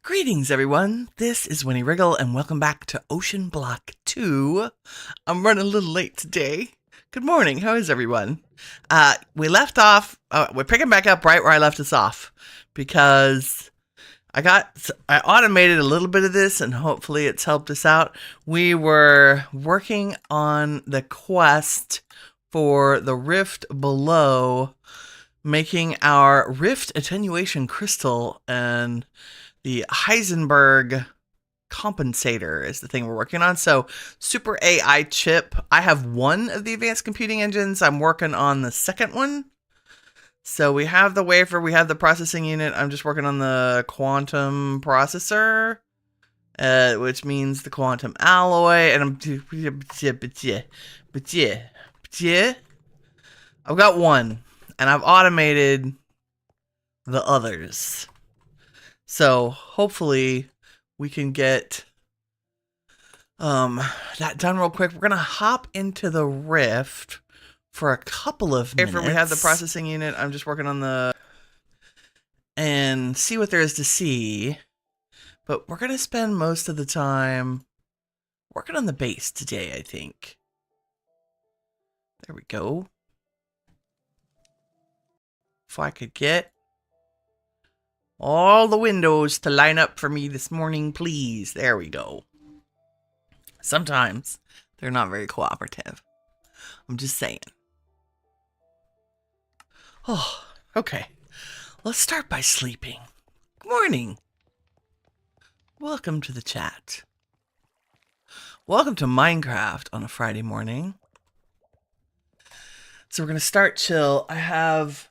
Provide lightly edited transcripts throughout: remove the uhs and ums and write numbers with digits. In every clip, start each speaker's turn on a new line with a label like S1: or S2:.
S1: Greetings, everyone. This is Winnie Wriggle, and welcome back to OceanBlock 2. I'm running a little late today. Good morning. How is everyone? We left off. We're picking back up right where I left us off because I automated a little bit of this, and hopefully it's helped us out. We were working on the quest for the rift below, making our rift attenuation crystal, and the Heisenberg compensator is the thing we're working on. So super AI chip. I have one of the advanced computing engines. I'm working on the second one. So we have the wafer, we have the processing unit. I'm just working on the quantum processor, which means the quantum alloy. And I've got one, and I've automated the others. So hopefully we can get that done real quick. We're going to hop into the rift for a couple of minutes. After we have the processing unit, I'm just working on and see what there is to see. But we're going to spend most of the time working on the base today, I think. There we go. If I could get all the windows to line up for me this morning, please. There we go. Sometimes they're not very cooperative. I'm just saying. Oh, okay. Let's start by sleeping. Good morning. Welcome to the chat. Welcome to Minecraft on a Friday morning. So we're going to start chill. I have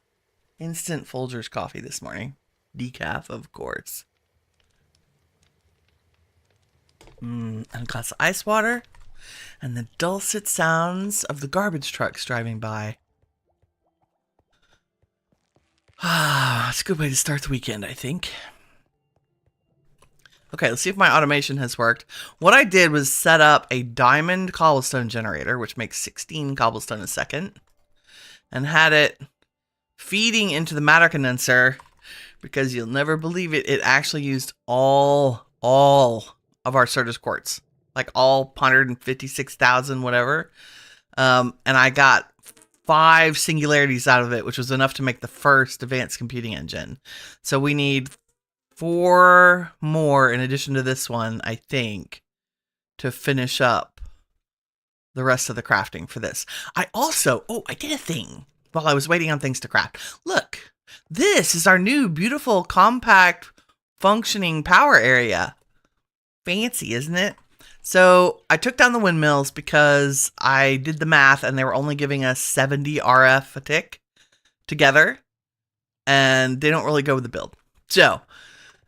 S1: instant Folgers coffee this morning. Decaf, of course. And a glass of ice water. And the dulcet sounds of the garbage trucks driving by. It's a good way to start the weekend, I think. Okay, let's see if my automation has worked. What I did was set up a diamond cobblestone generator, which makes 16 cobblestone a second. And had it feeding into the matter condenser. Because you'll never believe it, it actually used all of our Certus quartz. Like all 156,000 whatever. And I got 5 singularities out of it, which was enough to make the first advanced computing engine. So we need 4 more in addition to this one, I think, to finish up the rest of the crafting for this. I did a thing while I was waiting on things to craft. Look. This is our new, beautiful, compact, functioning power area. Fancy, isn't it? So I took down the windmills because I did the math and they were only giving us 70 RF a tick together. And they don't really go with the build. So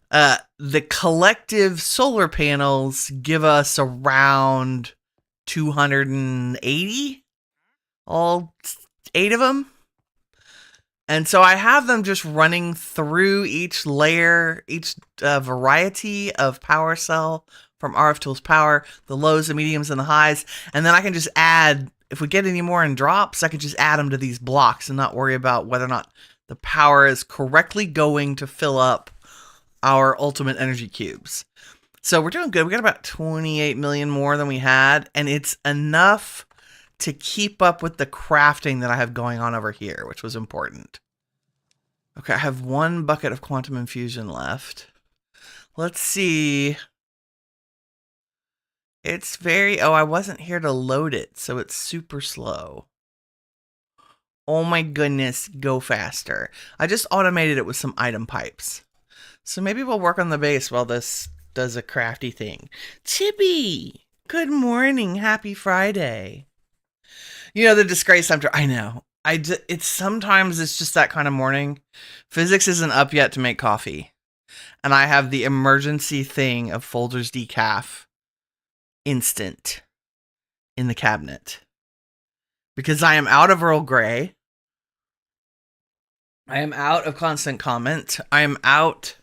S1: the collective solar panels give us around 280. All 8 of them. And so I have them just running through each layer, each variety of power cell from RF Tools Power, the lows, the mediums, and the highs. And then I can just add, if we get any more in drops, I can just add them to these blocks and not worry about whether or not the power is correctly going to fill up our ultimate energy cubes. So we're doing good. We got about 28 million more than we had, and it's enough to keep up with the crafting that I have going on over here, which was important. Okay, I have 1 bucket of quantum infusion left. Let's see. It's I wasn't here to load it, so it's super slow. Oh my goodness, go faster. I just automated it with some item pipes. So maybe we'll work on the base while this does a crafty thing. Chippy! Good morning, happy Friday. You know, the disgrace I know. Sometimes it's just that kind of morning. Physics isn't up yet to make coffee. And I have the emergency thing of Folgers decaf instant in the cabinet. Because I am out of Earl Grey. I am out of constant comment. I am out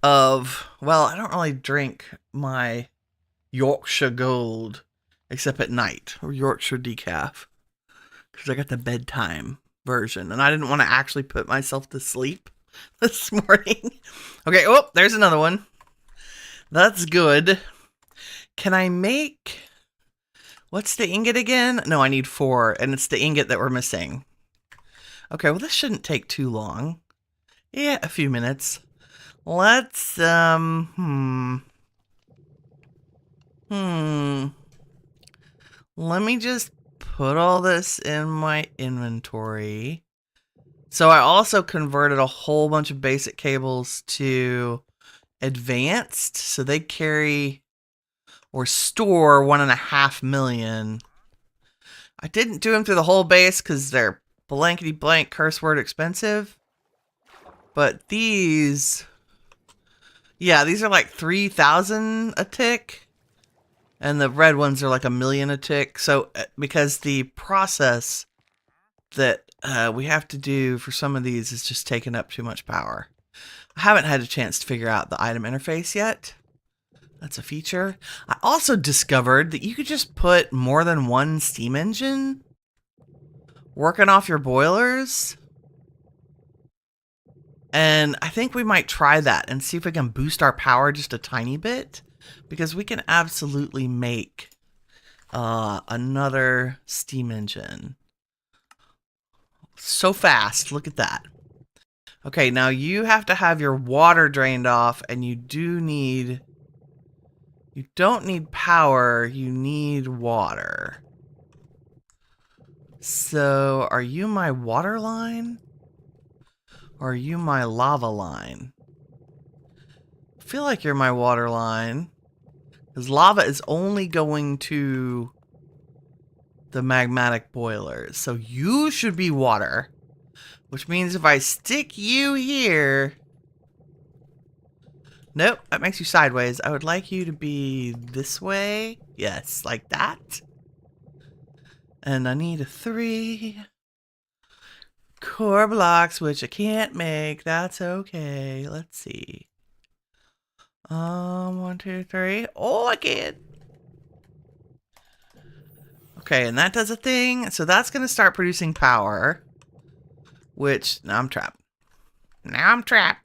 S1: of, I don't really drink my Yorkshire Gold except at night, or Yorkshire decaf, because I got the bedtime version, and I didn't want to actually put myself to sleep this morning. Okay, oh, there's another one. That's good. Can I make... What's the ingot again? No, I need 4, and it's the ingot that we're missing. Okay, well, this shouldn't take too long. Yeah, a few minutes. Let's, Let me just put all this in my inventory. So I also converted a whole bunch of basic cables to advanced, so they carry or store 1.5 million. I didn't do them through the whole base because they're blankety blank curse word expensive. But these, yeah, these are like 3,000 a tick. And the red ones are like 1 million a tick. So because the process that we have to do for some of these is just taking up too much power. I haven't had a chance to figure out the item interface yet. That's a feature. I also discovered that you could just put more than one steam engine working off your boilers. And I think we might try that and see if we can boost our power just a tiny bit. Because we can absolutely make another steam engine. So fast. Look at that. Okay, now you have to have your water drained off, and you do need... You don't need power, you need water. So, are you my water line? Or are you my lava line? I feel like you're my water line. Because lava is only going to the magmatic boilers. So you should be water. Which means if I stick you here... Nope, that makes you sideways. I would like you to be this way. Yes, like that. And I need 3 core blocks, which I can't make. That's okay. Let's see. 1, 2, 3. Oh, I can. Okay, and that does a thing. So that's going to start producing power. Which, now I'm trapped. Now I'm trapped.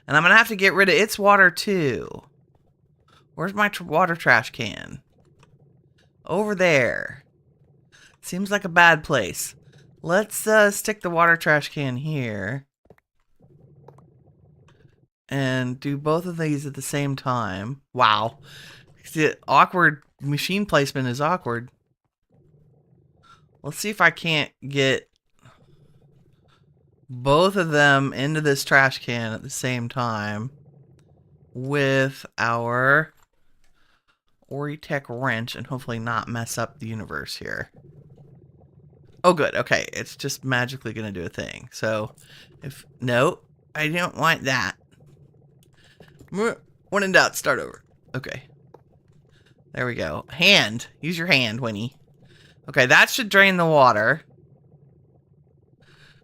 S1: And I'm going to have to get rid of its water too. Where's my water trash can? Over there. Seems like a bad place. Let's stick the water trash can here. And do both of these at the same time. Wow. The awkward machine placement is awkward. Let's see if I can't get both of them into this trash can at the same time with our Oritech wrench and hopefully not mess up the universe here. Oh, good. Okay, it's just magically going to do a thing. So, if... No, I don't want that. When in doubt, start over. Okay. There we go. Hand. Use your hand, Winnie. Okay, that should drain the water.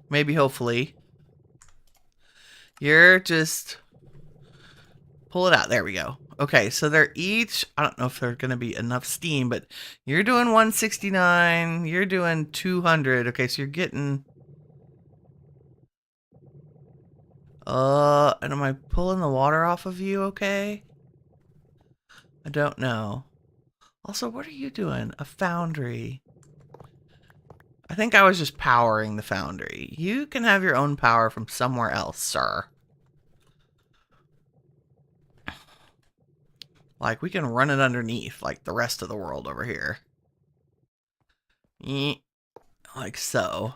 S1: Maybe, hopefully. You're just... Pull it out. There we go. Okay, so they're each... I don't know if they're going to be enough steam, but you're doing 169. You're doing 200. Okay, so you're getting... and am I pulling the water off of you okay? I don't know. Also, what are you doing? A foundry. I think I was just powering the foundry. You can have your own power from somewhere else, sir. Like, we can run it underneath, like the rest of the world over here. Like so.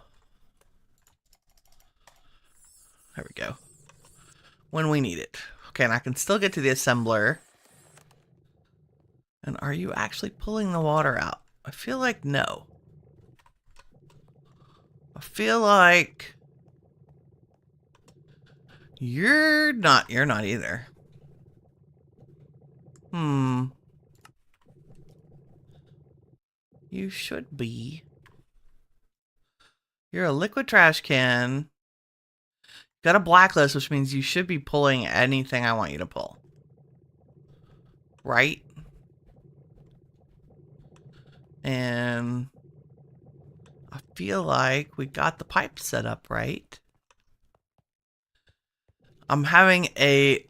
S1: There we go. When we need it. Okay, and I can still get to the assembler. And are you actually pulling the water out? I feel like no. I feel like you're not either. You should be. You're a liquid trash can. Got a blacklist, which means you should be pulling anything I want you to pull. Right? And I feel like we got the pipe set up right. I'm having a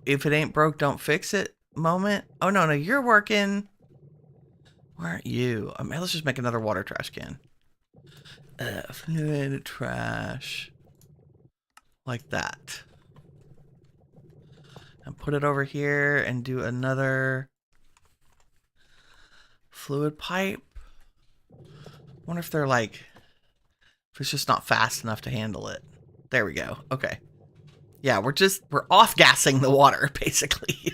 S1: if it ain't broke, don't fix it moment. Oh, no, you're working. Where aren't you? Let's just make another water trash can. Fluid trash. Like that. And put it over here and do another fluid pipe. Wonder if they're like, if it's just not fast enough to handle it. There we go. Okay. Yeah, we're off-gassing the water, basically.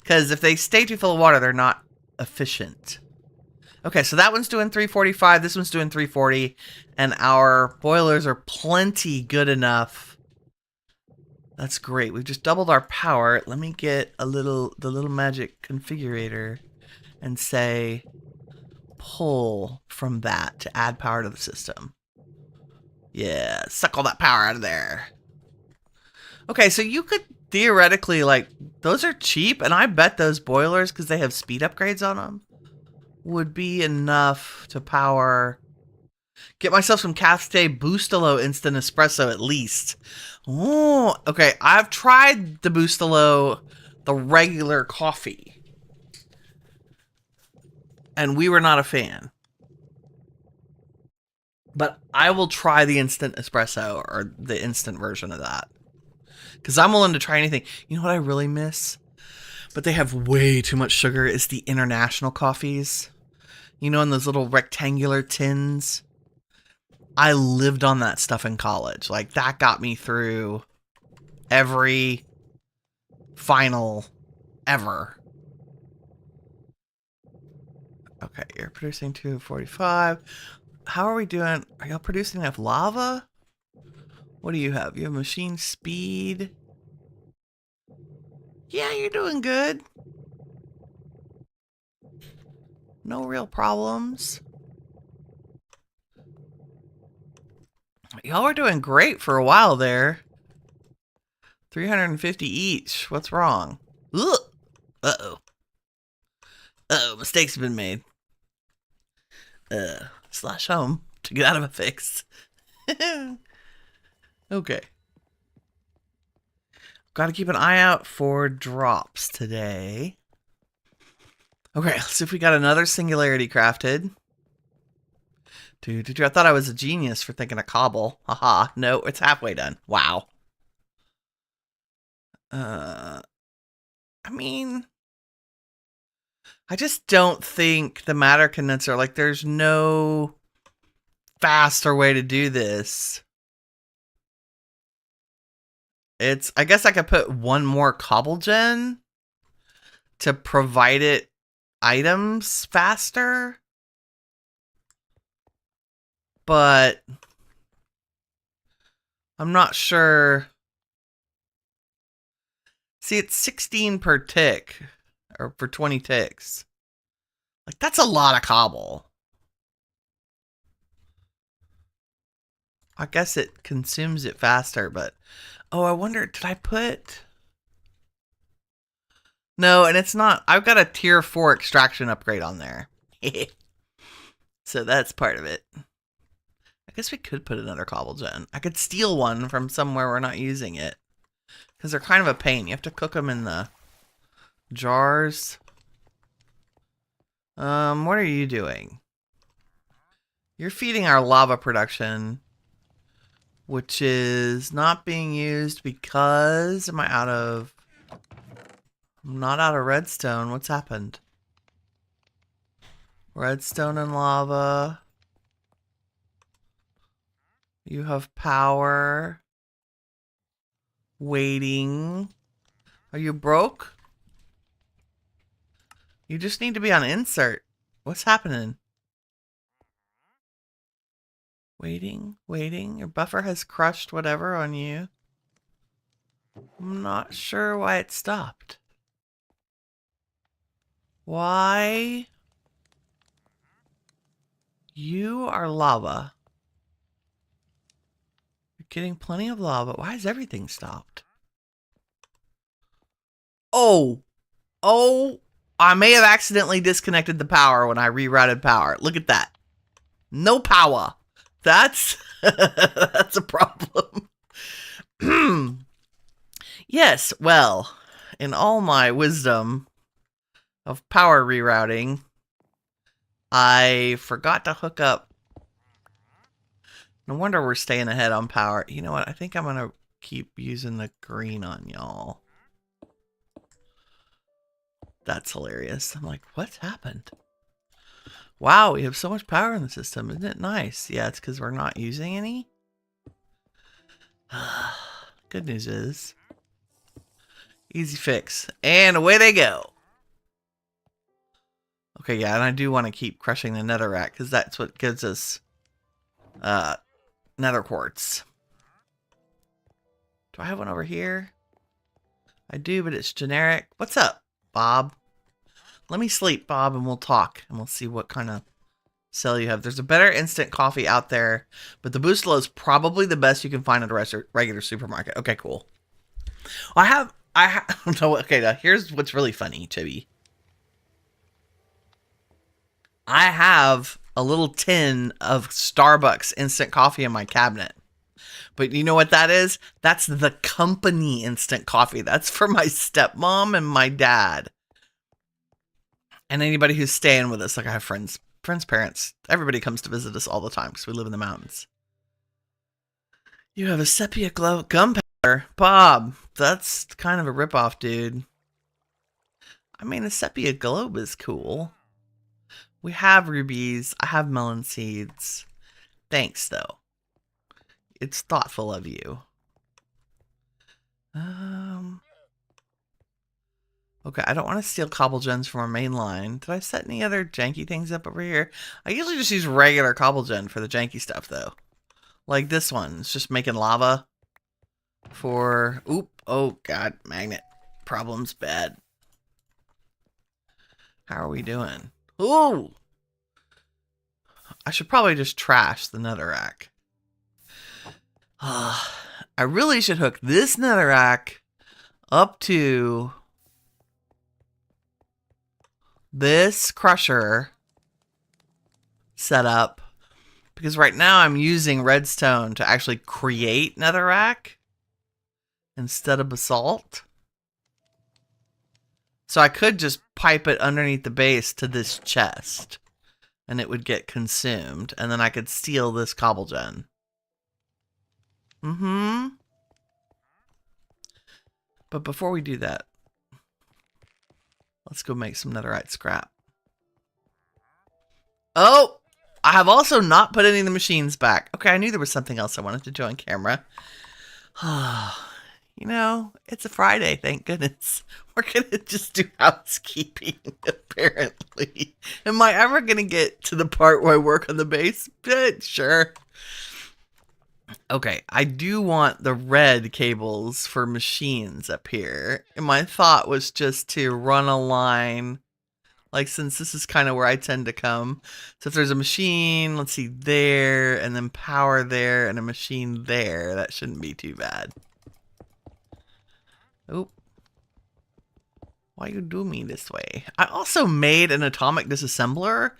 S1: Because if they stay too full of water, they're not efficient. Okay, so that one's doing 345, this one's doing 340, and our boilers are plenty good enough. That's great. We've just doubled our power. Let me get the little magic configurator and say pull from that to add power to the system. Yeah, suck all that power out of there. Okay, so you could theoretically, like, those are cheap, and I bet those boilers, because they have speed upgrades on them, would be enough to power. Get myself some Cafe Bustelo Instant Espresso at least. Oh, okay. I've tried the Bustelo, the regular coffee, and we were not a fan. But I will try the Instant Espresso or the instant version of that. Because I'm willing to try anything. You know what I really miss? But they have way too much sugar is the international coffees. You know, in those little rectangular tins. I lived on that stuff in college. Like, that got me through every final ever. Okay, you're producing 245. How are we doing? Are y'all producing enough lava? What do you have? You have machine speed. Yeah, you're doing good. No real problems. Y'all were doing great for a while there. 350 each. What's wrong? Ugh. Uh-oh. Uh-oh, mistakes have been made. Slash home to get out of a fix. Okay. Got to keep an eye out for drops today. Okay, let's see if we got another singularity crafted. I thought I was a genius for thinking of cobble. Haha, no, it's halfway done. Wow. I mean, I just don't think the matter condenser, like, there's no faster way to do this. I guess I could put one more cobble gen to provide it items faster. But I'm not sure. See, it's 16 per tick, or for 20 ticks. Like, that's a lot of cobble. I guess it consumes it faster, but... Oh, I wonder, did I put... No, and it's not... I've got a tier 4 extraction upgrade on there. So that's part of it. I guess we could put another cobble gen. I could steal one from somewhere we're not using it. Because they're kind of a pain. You have to cook them in the jars. What are you doing? You're feeding our lava production, which is not being used because... I'm not out of redstone. What's happened? Redstone and lava. You have power. Waiting. Are you broke? You just need to be on insert. What's happening? Waiting. Your buffer has crushed whatever on you. I'm not sure why it stopped. Why? You are lava. You're getting plenty of lava. Why has everything stopped? Oh, I may have accidentally disconnected the power when I rerouted power. Look at that. No power. That's a problem. Yes, well, in all my wisdom of power rerouting, I forgot to hook up. No wonder we're staying ahead on power. You know what? I think I'm going to keep using the green on y'all. That's hilarious. I'm like, what's happened? Wow, we have so much power in the system. Isn't it nice? Yeah, it's because we're not using any. Good news is, easy fix. And away they go. Okay, yeah, and I do want to keep crushing the netherrack because that's what gives us nether quartz. Do I have one over here? I do, but it's generic. What's up, Bob? Let me sleep, Bob, and we'll talk, and we'll see what kind of cell you have. There's a better instant coffee out there, but the Boostlo is probably the best you can find at a regular supermarket. Okay, cool. Well, no, okay, now here's what's really funny, Chibi. I have a little tin of Starbucks instant coffee in my cabinet. But you know what that is? That's the company instant coffee. That's for my stepmom and my dad. And anybody who's staying with us. Like I have friends, parents. Everybody comes to visit us all the time because we live in the mountains. You have a sepia glow gunpowder. Bob, that's kind of a ripoff, dude. I mean, a sepia globe is cool. We have rubies. I have melon seeds. Thanks, though. It's thoughtful of you. Okay, I don't want to steal cobble gens from our main line. Did I set any other janky things up over here? I usually just use regular cobble gen for the janky stuff, though. Like this one. It's just making lava for... Oop. Oh, God. Magnet. Problems bad. How are we doing? Ooh! I should probably just trash the netherrack. I really should hook this netherrack up to this crusher setup, because right now I'm using redstone to actually create netherrack instead of basalt. So I could just pipe it underneath the base to this chest and it would get consumed, and then I could steal this cobble gen. But before we do that, let's go make some netherite scrap. Oh! I have also not put any of the machines back. Okay, I knew there was something else I wanted to do on camera. You know, it's a Friday, thank goodness. We're gonna just do housekeeping, apparently. Am I ever gonna get to the part where I work on the base? Sure. Okay, I do want the red cables for machines up here. And my thought was just to run a line, like since this is kind of where I tend to come. So if there's a machine, let's see, there, and then power there, and a machine there, that shouldn't be too bad. Oh. Why you do me this way? I also made an atomic disassembler,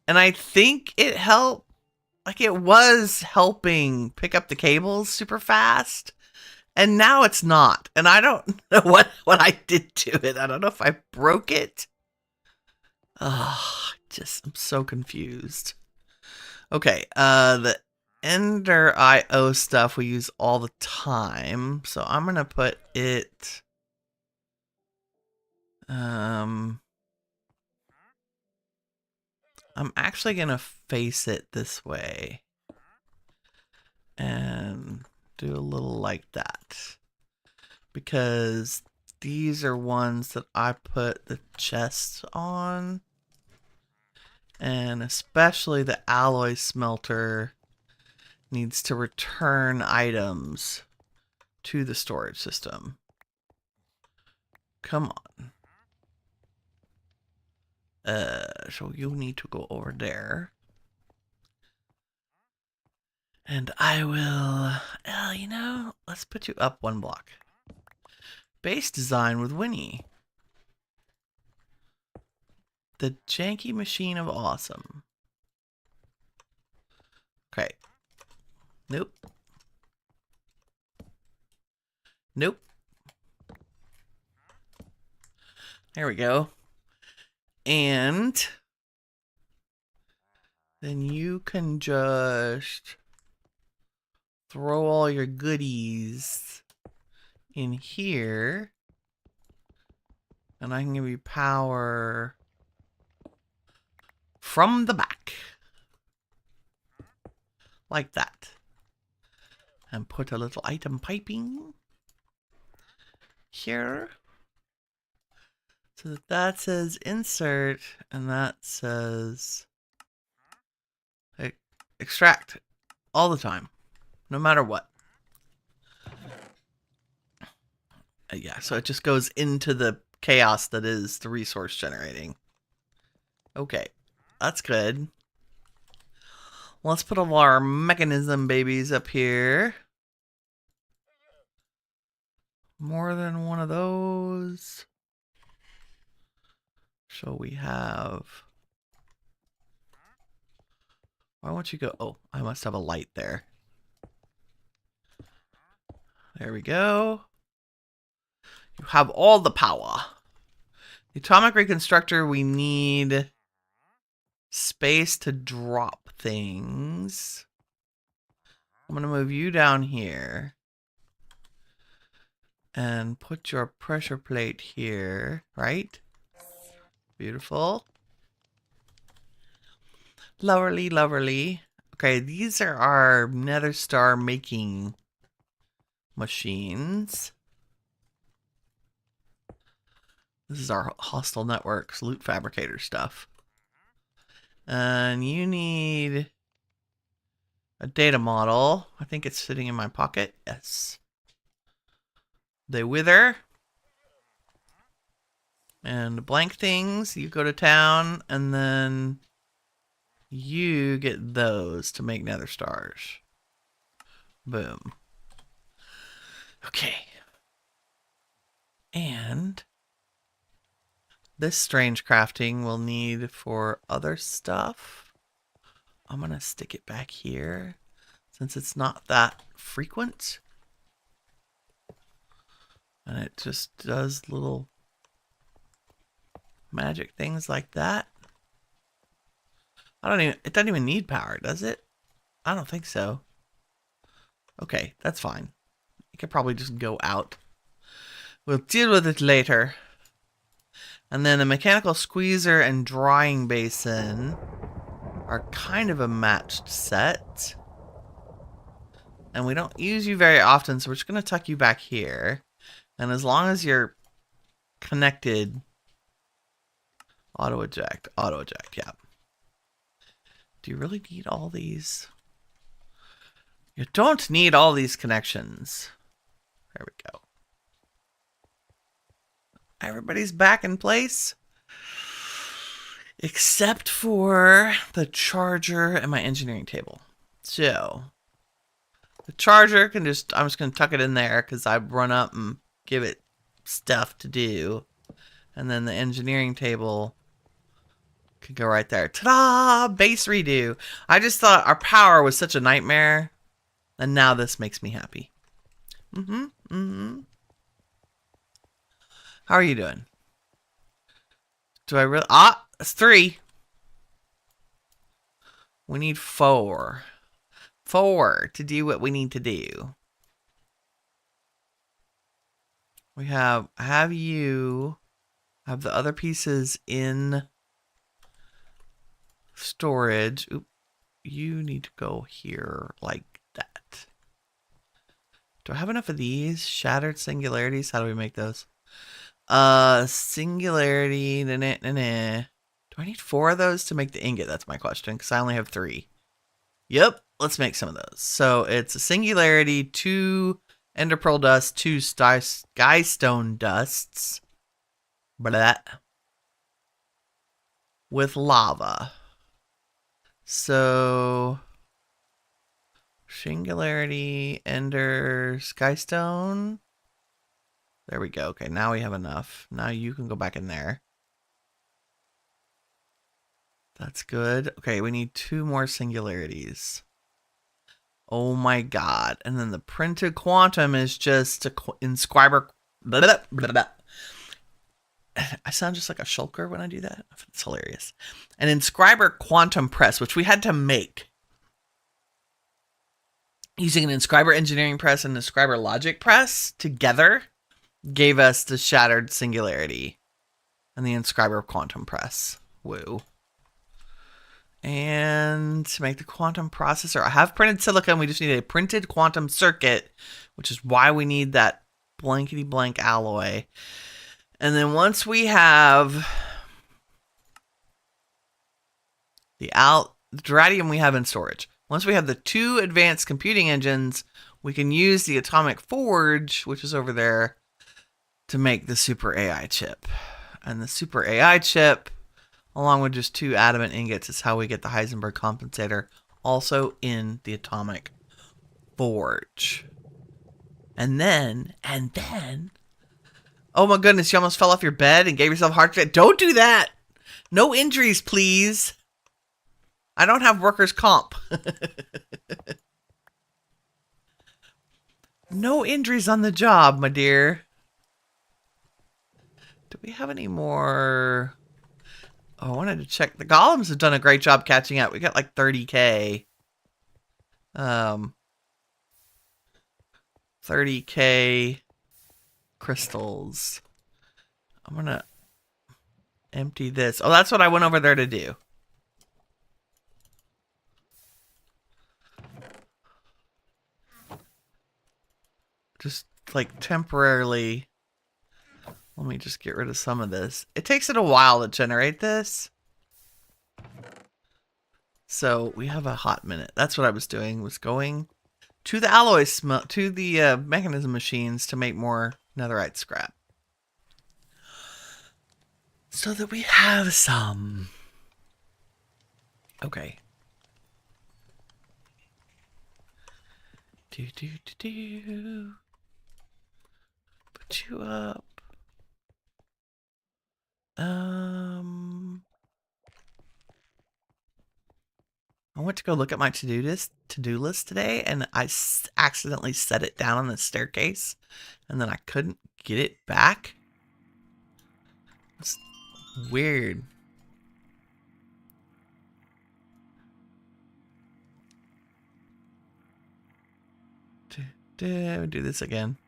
S1: and I think it helped. Like, it was helping pick up the cables super fast, and now it's not. And I don't know what I did to it. I don't know if I broke it. I'm so confused. Okay, the Ender IO stuff we use all the time, so I'm gonna put it... I'm actually going to face it this way and do a little like that, because these are ones that I put the chests on, and especially the alloy smelter needs to return items to the storage system. Come on. So you need to go over there. And I will, you know, let's put you up one block. Base design with Winnie. The janky machine of awesome. Okay. Nope. Nope. There we go. And then you can just throw all your goodies in here. And I can give you power from the back. Like that. And put a little item piping here. So that says insert, and that says extract all the time, no matter what. Yeah, so it just goes into the chaos that is the resource generating. Okay, that's good. Let's put all our mechanism babies up here. More than one of those. So we have... Why won't you go? Oh, I must have a light there. There we go. You have all the power. The atomic reconstructor, we need space to drop things. I'm going to move you down here. And put your pressure plate here, right? Beautiful. Loverly, loverly. Okay, these are our nether star making machines. This is our hostile networks, loot fabricator stuff. And you need a data model. I think it's sitting in my pocket. Yes. They wither. And blank things, you go to town, and then you get those to make nether stars. Boom. Okay. And this strange crafting we'll need for other stuff. I'm going to stick it back here since it's not that frequent. And it just does little magic things like that. It doesn't even need power, does it? I don't think so. Okay, that's fine. You could probably just go out. We'll deal with it later. And then the mechanical squeezer and drying basin are kind of a matched set. And we don't use you very often, so we're just going to tuck you back here. And as long as you're connected, auto eject, yeah. Do you really need all these? You don't need all these connections. There we go. Everybody's back in place. Except for the charger and my engineering table. So, the charger can I'm just going to tuck it in there because I run up and give it stuff to do. And then the engineering table could go right there. Ta-da! Base redo. I just thought our power was such a nightmare. And now this makes me happy. How are you doing? Do I really... Ah! That's 3. We need 4. 4 to do what we need to do. We have you have the other pieces in storage. Oop, you need to go here like that. Do I have enough of these? Shattered singularities? How do we make those? Singularity. Do I need 4 of those to make the ingot? That's my question, because I only have 3. Yep, let's make some of those. So it's a singularity, 2 ender pearl dust, 2 sky stone dusts. Blah. With lava. So singularity, ender, skystone. There we go. Okay, now we have enough. Now you can go back in there. That's good. Okay, we need 2 more singularities. Oh my god. And then the printed quantum is just a inscriber. Blah, blah, blah, blah. I sound just like a shulker when I do that. It's hilarious. An inscriber quantum press, which we had to make. Using an inscriber engineering press and an inscriber logic press together gave us the shattered singularity and the inscriber quantum press. Woo. And to make the quantum processor, I have printed silicon. We just need a printed quantum circuit, which is why we need that blankety blank alloy. And then once we have the radium we have in storage, once we have the 2 advanced computing engines, we can use the atomic forge, which is over there, to make the super AI chip. And the super AI chip, along with just 2 adamant ingots, is how we get the Heisenberg compensator also in the atomic forge. And then, oh my goodness, you almost fell off your bed and gave yourself a heart attack. Don't do that. No injuries, please. I don't have workers' comp. No injuries on the job, my dear. Do we have any more? Oh, I wanted to check. The golems have done a great job catching up. We got like 30K. 30K crystals. I'm going to empty this. Oh, that's what I went over there to do. Just like temporarily. Let me just get rid of some of this. It takes it a while to generate this. So we have a hot minute. That's what I was doing, was going to the alloy to the mechanism machines to make more netherite scrap. So that we have some. Okay. Put you up. I went to go look at my to-do list today, and I accidentally set it down on the staircase, and then I couldn't get it back. It's weird. Do this again,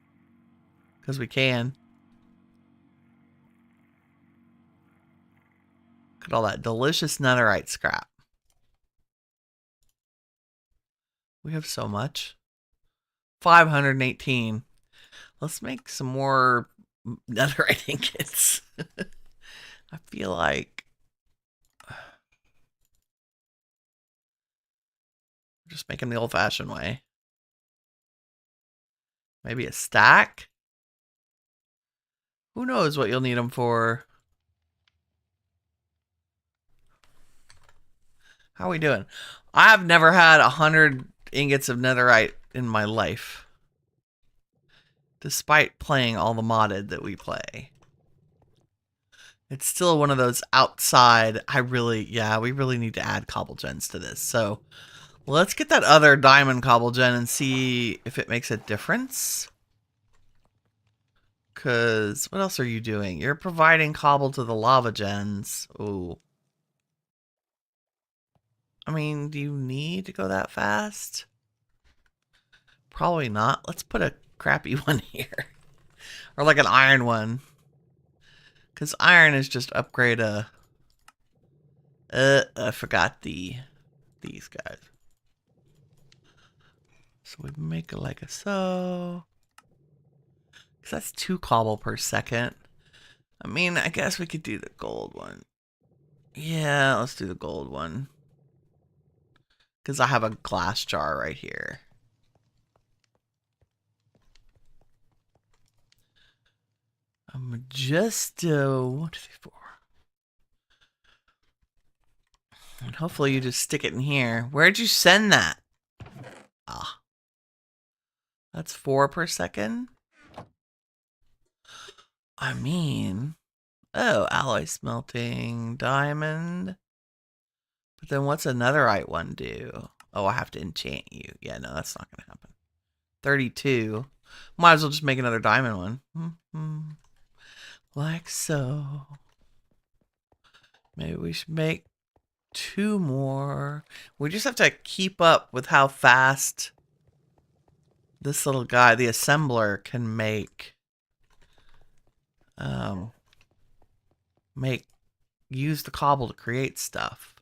S1: because we can. Look at all that delicious netherite scrap. We have so much. 518. Let's make some more netherite ingots. I feel like just making the old-fashioned way. Maybe a stack? Who knows what you'll need them for? How are we doing? I've never had 100 ingots of netherite in my life. Despite playing all the modded that we play. It's still one of those outside, we really need to add cobble gens to this. So let's get that other diamond cobble gen and see if it makes a difference. Because what else are you doing? You're providing cobble to the lava gens. Ooh. I mean, do you need to go that fast? Probably not. Let's put a crappy one here. Or like an iron one. Because iron is just upgrade a... I forgot these guys. So we make it like a so. Because that's 2 cobble per second. I mean, I guess we could do the gold one. Yeah, let's do the gold one. Because I have a glass jar right here. I'm just 1, 2, 3, 4. And hopefully you just stick it in here. Where'd you send that? Ah. That's 4 per second. I mean, oh, alloy smelting, diamond. But then what's a netherite one do? Oh, I have to enchant you. Yeah, no, that's not going to happen. 32. Might as well just make another diamond one. Like so. Maybe we should make 2 more. We just have to keep up with how fast this little guy, the assembler, can use the cobble to create stuff.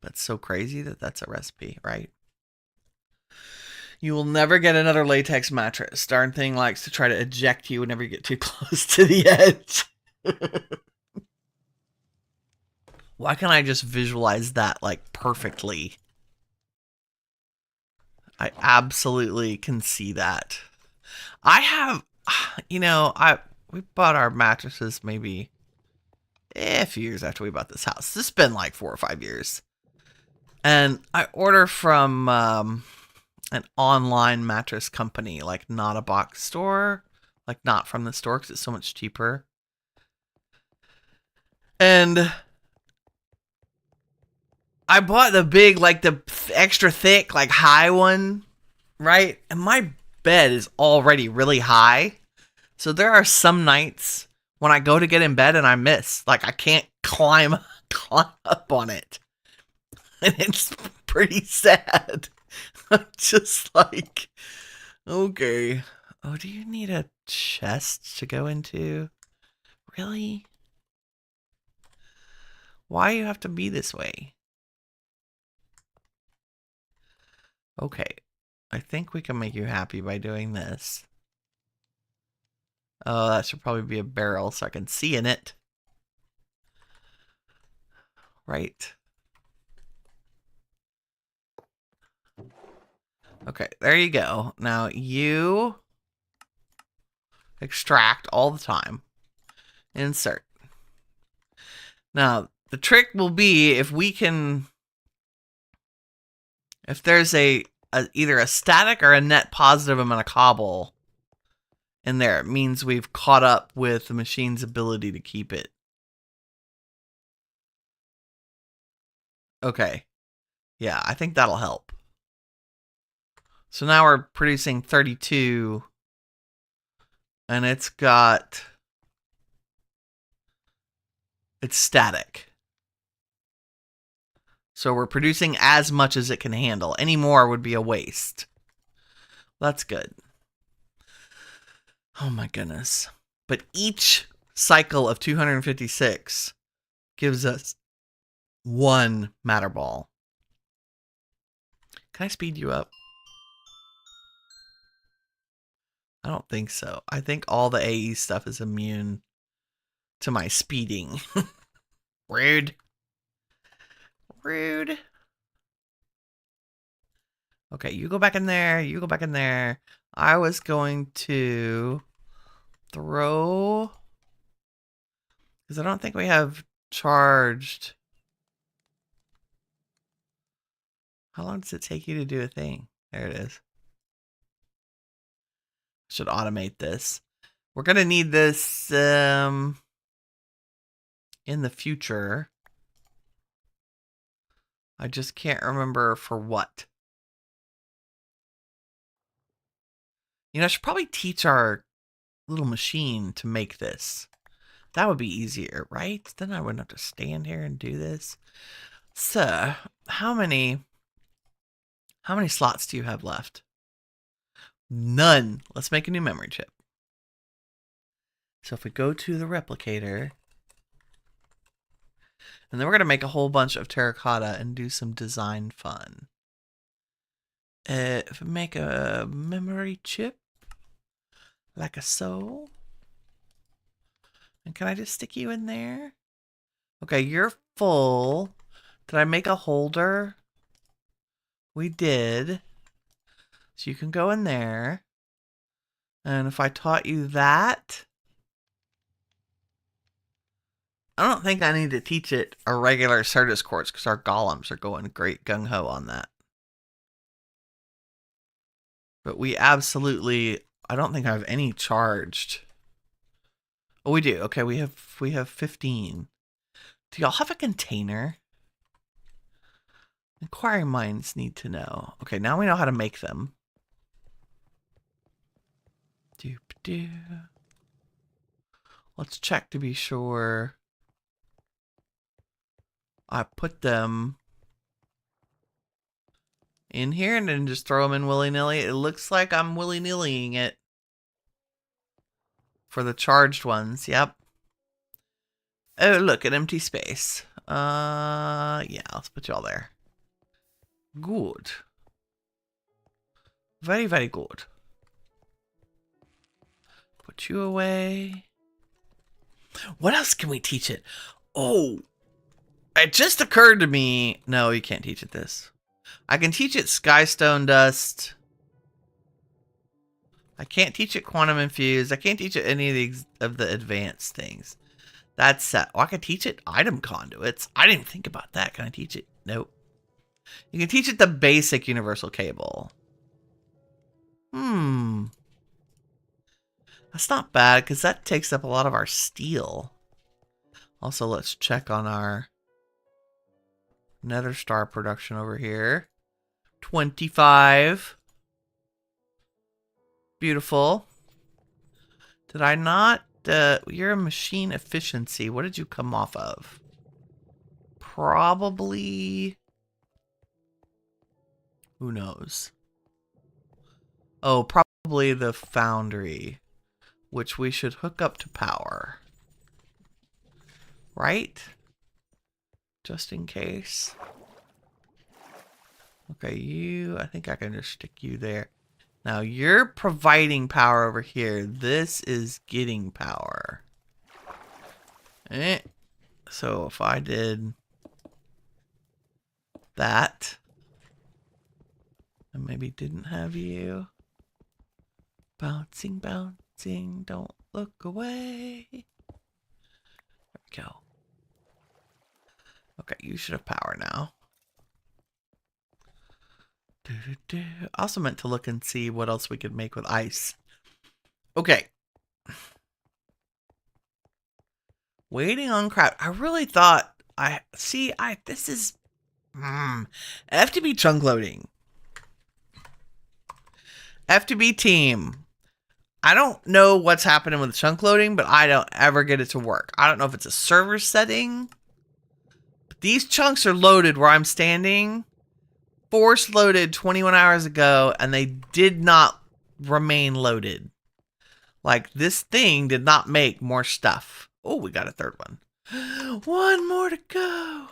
S1: That's so crazy that that's a recipe, right? You will never get another latex mattress. Darn thing likes to try to eject you whenever you get too close to the edge. Why can't I just visualize that like perfectly? I absolutely can see that. I have, you know, we bought our mattresses maybe a few years after we bought this house. This has been like 4 or 5 years. And I order from an online mattress company, like not a box store, like not from the store because it's so much cheaper. And I bought the big, like the extra thick, like high one, right? And my bed is already really high. So there are some nights when I go to get in bed and I miss. Like I can't climb up on it. And it's pretty sad. I'm just like, okay. Oh, do you need a chest to go into? Really? Why you have to be this way? Okay. I think we can make you happy by doing this. Oh, that should probably be a barrel so I can see in it. Right. Okay, there you go. Now you extract all the time. Insert. Now, the trick will be if there's either a static or a net positive amount of cobble in there, it means we've caught up with the machine's ability to keep it. Okay. Yeah, I think that'll help. So now we're producing 32, and it's static. So we're producing as much as it can handle. Any more would be a waste. That's good. Oh my goodness. But each cycle of 256 gives us 1 matter ball. Can I speed you up? I don't think so. I think all the AE stuff is immune to my speeding. Rude. Rude. Okay, you go back in there. You go back in there. I was going to throw... because I don't think we have charged... How long does it take you to do a thing? There it is. Should automate this. We're going to need this in the future. I just can't remember for what. You know, I should probably teach our little machine to make this. That would be easier, right? Then I wouldn't have to stand here and do this. So, how many slots do you have left? None. Let's make a new memory chip. So if we go to the replicator, and then we're going to make a whole bunch of terracotta and do some design fun. If we make a memory chip, like a so. And can I just stick you in there? Okay, you're full. Did I make a holder? We did. So you can go in there. And if I taught you that, I don't think I need to teach it a regular Certus quartz because our golems are going great gung-ho on that. But we absolutely, I don't think I have any charged. Oh, we do. Okay, we have 15. Do y'all have a container? Inquiring minds need to know. Okay, now we know how to make them. Doop Do. Let's check to be sure I put them in here and then just throw them in willy-nilly. It looks like I'm willy-nillying it for the charged ones. Yep. Oh, look, an empty space. Yeah, let's put you all there. Good. Very, very good. Put you away. What else can we teach it? Oh, it just occurred to me. No, you can't teach it this. I can teach it Skystone Dust. I can't teach it Quantum Infused. I can't teach it any of the advanced things. That's set. Oh, I can teach it Item Conduits. I didn't think about that. Can I teach it? Nope. You can teach it the basic Universal Cable. That's not bad, because that takes up a lot of our steel. Also, let's check on our Nether Star production over here. 25. Beautiful. Did I not... you're a machine efficiency. What did you come off of? Probably... Who knows? Oh, probably the foundry, which we should hook up to power. Right? Just in case. Okay, you... I think I can just stick you there. Now, you're providing power over here. This is getting power. So, if I did that, and maybe didn't have you. Bouncing, bouncing, don't look away. There we go. Okay, you should have power now. I also meant to look and see what else we could make with ice. Okay. Waiting on crowd. I really thought this is FTB chunk loading. FTB team. I don't know what's happening with chunk loading, but I don't ever get it to work. I don't know if it's a server setting. But these chunks are loaded where I'm standing. Force loaded 21 hours ago, and they did not remain loaded. Like, this thing did not make more stuff. Oh, we got a third one. One more to go.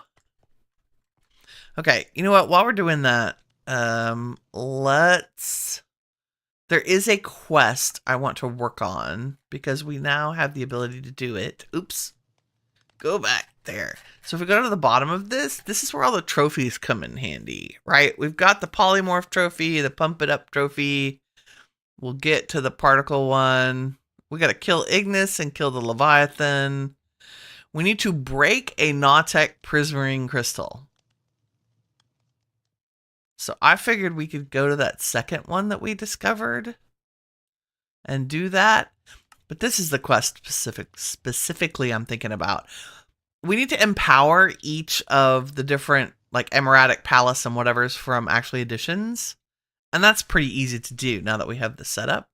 S1: Okay, you know what? While we're doing that, there is a quest I want to work on, because we now have the ability to do it. Oops. Go back there. So if we go to the bottom of this is where all the trophies come in handy, right? We've got the polymorph trophy, the pump it up trophy. We'll get to the particle one. We got to kill Ignis and kill the Leviathan. We need to break a Nautek prismarine crystal. So I figured we could go to that second one that we discovered and do that. But this is the quest specifically I'm thinking about. We need to empower each of the different, like, Emeradic Palace and whatever's from actually editions. And that's pretty easy to do now that we have the setup.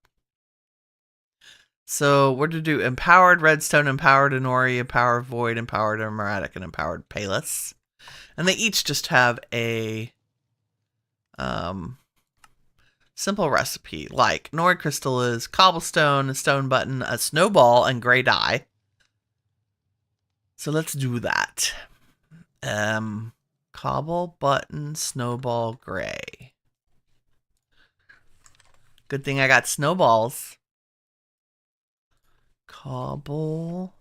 S1: So we're to do Empowered Redstone, Empowered Inori, Empowered Void, Empowered Emeradic, and Empowered Palus. And they each just have a simple recipe. Like, Nori Crystal is cobblestone, a stone button, a snowball, and gray dye. So let's do that. Cobble, button, snowball, gray. Good thing I got snowballs. Cobble.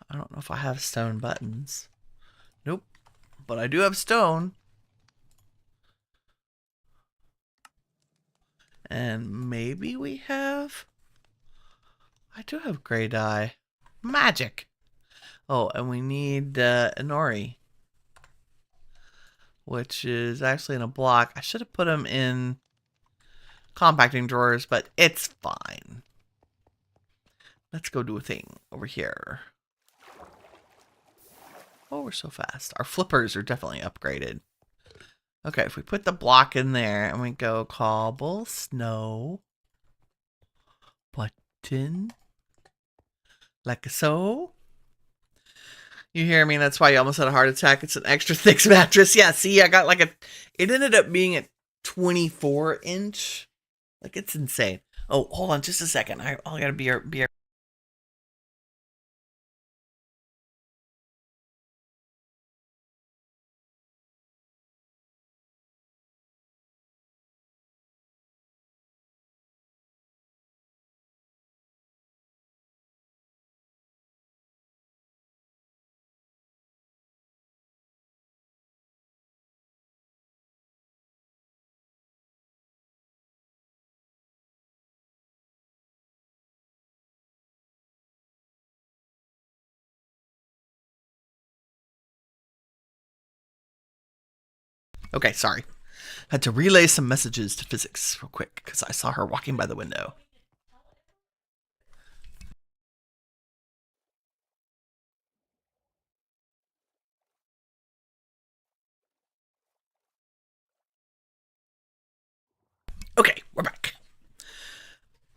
S1: I don't know if I have stone buttons. Nope. But I do have stone. And maybe we have... I do have gray dye. Magic. Oh, and we need Inori. Which is actually in a block. I should have put them in compacting drawers, but it's fine. Let's go do a thing over here. Oh, we're so fast. Our flippers are definitely upgraded. Okay, if we put the block in there and we go cobble, snow, button, like so. You hear me? That's why you almost had a heart attack. It's an extra thick mattress. Yeah, see, I got like it ended up being a 24-inch. Like, it's insane. Oh, hold on just a second. I gotta be. Okay, sorry. Had to relay some messages to physics real quick because I saw her walking by the window. Okay, we're back.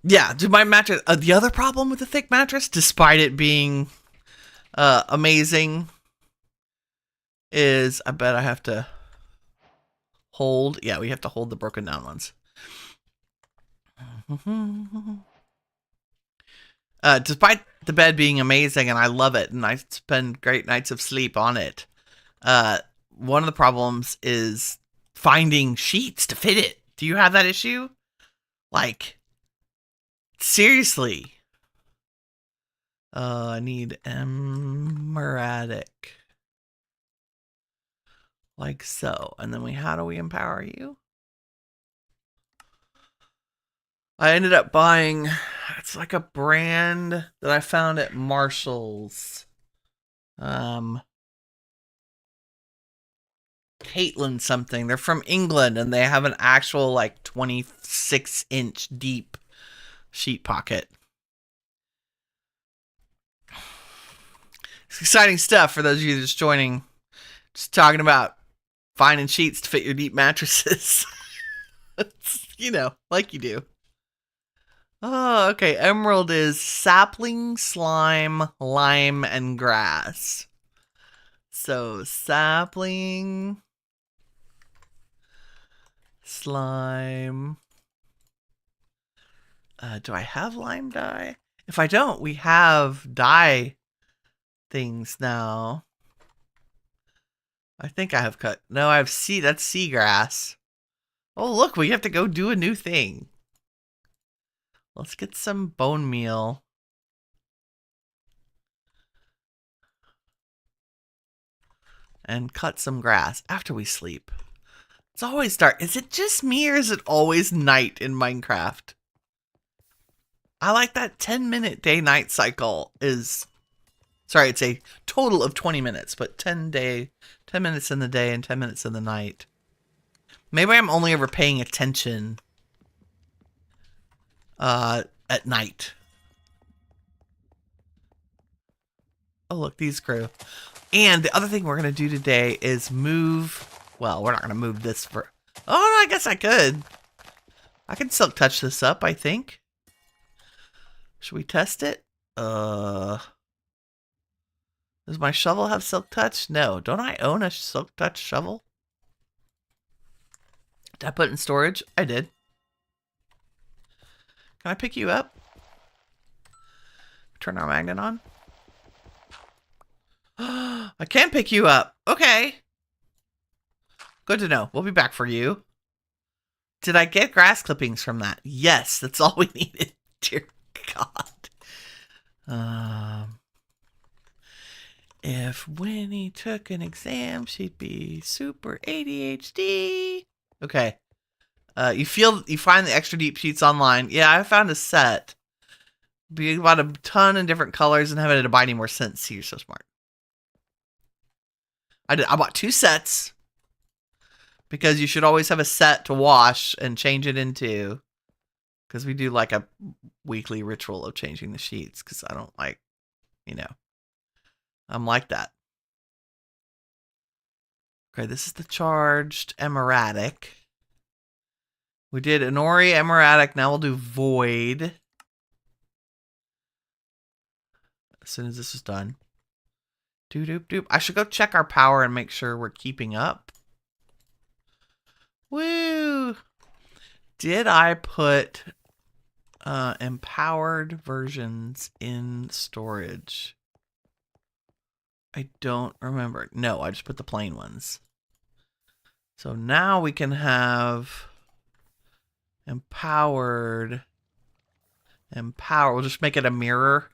S1: Yeah, do my mattress. The other problem with the thick mattress, despite it being amazing, is I bet I have to hold. Yeah, we have to hold the broken down ones. Despite the bed being amazing and I love it and I spend great nights of sleep on it, one of the problems is finding sheets to fit it. Do you have that issue? Like, seriously. I need emeradic. Like so. And then how do we empower you? I ended up buying, it's like a brand that I found at Marshall's. Caitlin something. They're from England and they have an actual like 26-inch deep sheet pocket. It's exciting stuff for those of you just joining. Just talking about finding sheets to fit your deep mattresses. You know, like you do. Oh, okay. Emerald is sapling, slime, lime, and grass. So, sapling, slime. Do I have lime dye? If I don't, we have dye things now. I think I have cut. No, I have that's seagrass. Oh, look, we have to go do a new thing. Let's get some bone meal. And cut some grass after we sleep. It's always dark. Is it just me or is it always night in Minecraft? I like that 10-minute day-night cycle is... Sorry, it's a total of 20 minutes, but 10 minutes in the day and 10 minutes in the night. Maybe I'm only ever paying attention at night. Oh, look, these grew. And the other thing we're going to do today is move... Well, we're not going to move this for... Oh, I guess I could. I can silk touch this up, I think. Should we test it? Does my shovel have silk touch? No. Don't I own a silk touch shovel? Did I put it in storage? I did. Can I pick you up? Turn our magnet on. I can pick you up. Okay. Good to know. We'll be back for you. Did I get grass clippings from that? Yes, that's all we needed. Dear God. If Winnie took an exam, she'd be super ADHD. Okay. You find the extra deep sheets online. Yeah, I found a set. Be about a ton of different colors and have it buy any more sense. See, you're so smart. I bought 2 sets because you should always have a set to wash and change it into, because we do like a weekly ritual of changing the sheets because I don't like, I'm like that. Okay, this is the charged emeradic. We did Inori, emeradic. Now we'll do void. As soon as this is done. Doop, doop, doop. I should go check our power and make sure we're keeping up. Woo! Did I put empowered versions in storage? I don't remember. No, I just put the plain ones. So now we can have empowered. We'll just make it a mirror.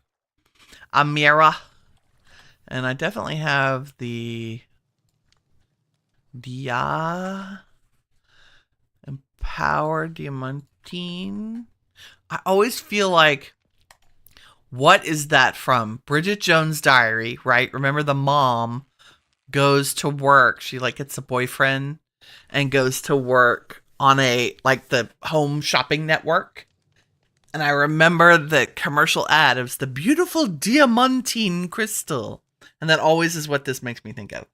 S1: A mirror. And I definitely have the empowered diamantine. I always feel like, what is that from? Bridget Jones' Diary, right? Remember the mom goes to work. She like gets a boyfriend and goes to work on a like the home shopping network. And I remember the commercial ad. It was the beautiful diamantine crystal. And that always is what this makes me think of.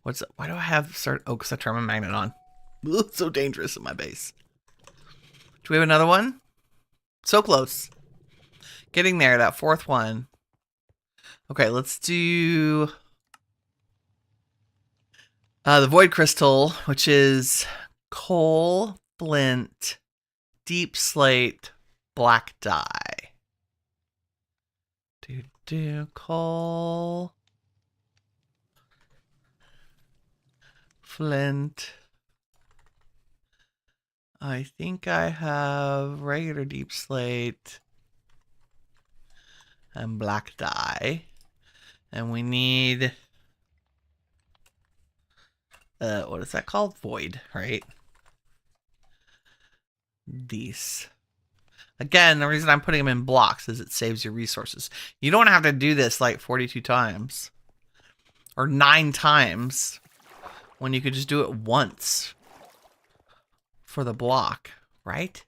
S1: Why do I have oh, because I turn my magnet on. Ugh, so dangerous in my base. Do we have another one? So close. Getting there, that fourth one. Okay, let's do the void crystal, which is coal, flint, deep slate, black dye. Coal, flint. I think I have regular deep slate and black dye. And we need, what is that called? Void, right? These. Again, the reason I'm putting them in blocks is it saves your resources. You don't have to do this like 42 times. Or 9 times. When you could just do it once. For the block, right?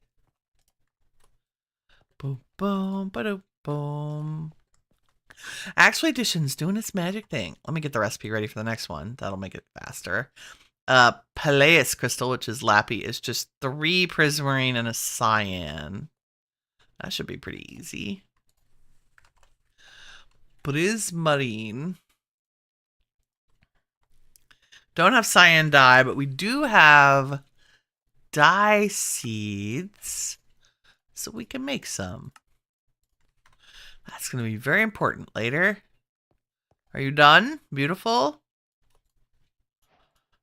S1: Boom, boom, ba-doom, boom. Actually, Addition's doing its magic thing. Let me get the recipe ready for the next one. That'll make it faster. Peleus crystal, which is Lappy, is just 3 prismarine and a cyan. That should be pretty easy. Prismarine. Don't have cyan dye, but we do have dye seeds, so we can make some. That's going to be very important later. Are you done? Beautiful.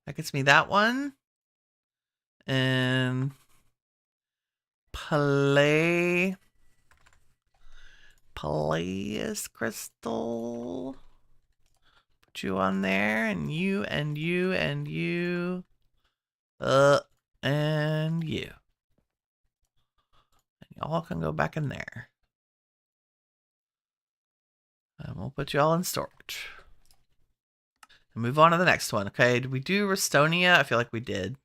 S1: That gets me that one. And Peleus crystal. Put you on there, and you, and you, and you. And you. And y'all can go back in there. And we'll put you all in storage. And move on to the next one. Okay, did we do Restonia? I feel like we did.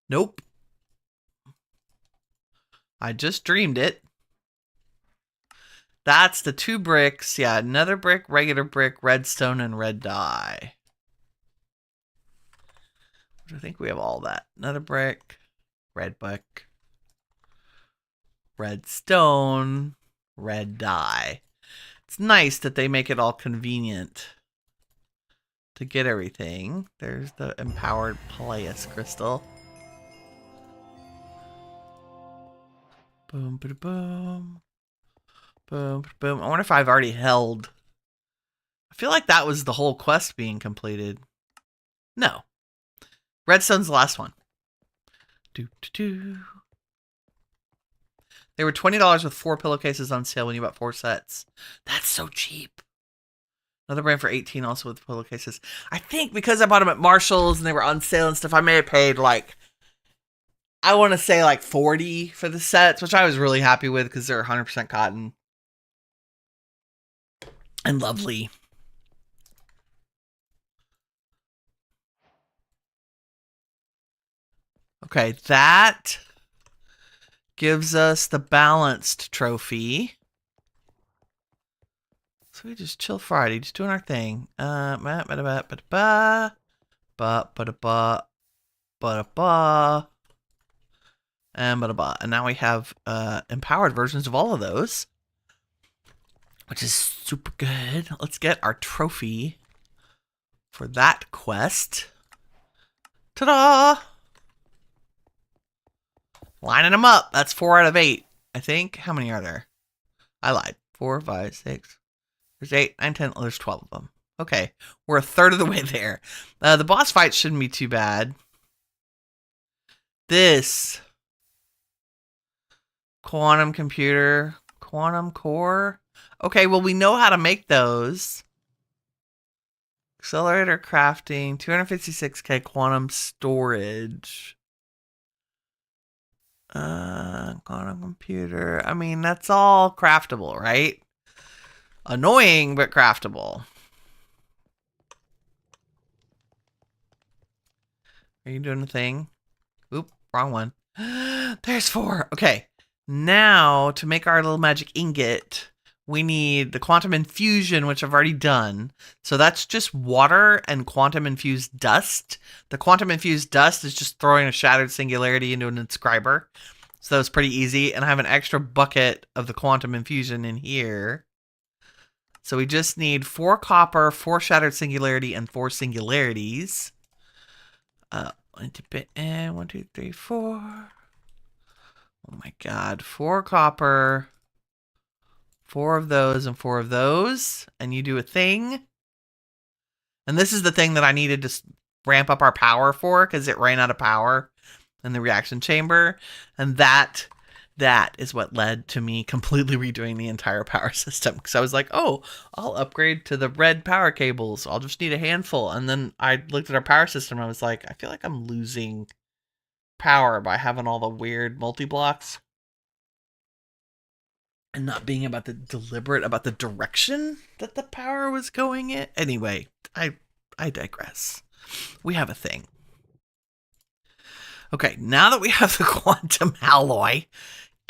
S1: Nope. I just dreamed it. That's the 2 bricks. Yeah, another brick, regular brick, redstone, and red dye. I think we have all that. Another brick, red brick, redstone, red dye. It's nice that they make it all convenient to get everything. There's the empowered Peleus crystal. Boom, boom, boom. Boom, boom. I wonder if I've already held. I feel like that was the whole quest being completed. No. Redstone's the last one. They were $20 with 4 pillowcases on sale when you bought 4 sets. That's so cheap. Another brand for $18 also with pillowcases. I think because I bought them at Marshall's and they were on sale and stuff, I may have paid like, I want to say like $40 for the sets, which I was really happy with because they're 100% cotton. And lovely. Okay, that gives us the balanced trophy. So we just chill Friday, just doing our thing. And now we have empowered versions of all of those, which is super good. Let's get our trophy for that quest. Ta-da! Lining them up. That's 4 out of 8, I think. How many are there? I lied. 4, 5, 6. There's 8, 9, 10. Oh, there's 12 of them. Okay, we're a third of the way there. The boss fight shouldn't be too bad. This quantum computer, quantum core. Okay, well, we know how to make those. Accelerator crafting, 256k quantum storage. Quantum computer. I mean, that's all craftable, right? Annoying, but craftable. Are you doing a thing? Oop, wrong one. There's 4. Okay. Now, to make our little magic ingot, we need the quantum infusion, which I've already done. So that's just water and quantum infused dust. The quantum infused dust is just throwing a shattered singularity into an inscriber. So that was pretty easy. And I have an extra bucket of the quantum infusion in here. So we just need 4 copper, 4 shattered singularity, and 4 singularities. 1, 2, 3, 4. Oh my god. 4 copper, 4 of those, and 4 of those. And you do a thing. And this is the thing that I needed to ramp up our power for, because it ran out of power in the reaction chamber. And that is what led to me completely redoing the entire power system. Because I was like, oh, I'll upgrade to the red power cables. I'll just need a handful. And then I looked at our power system and I was like, I feel like I'm losing power by having all the weird multi-blocks. And not being about the deliberate about the direction that the power was going in. Anyway, I digress. We have a thing. Okay, now that we have the quantum alloy,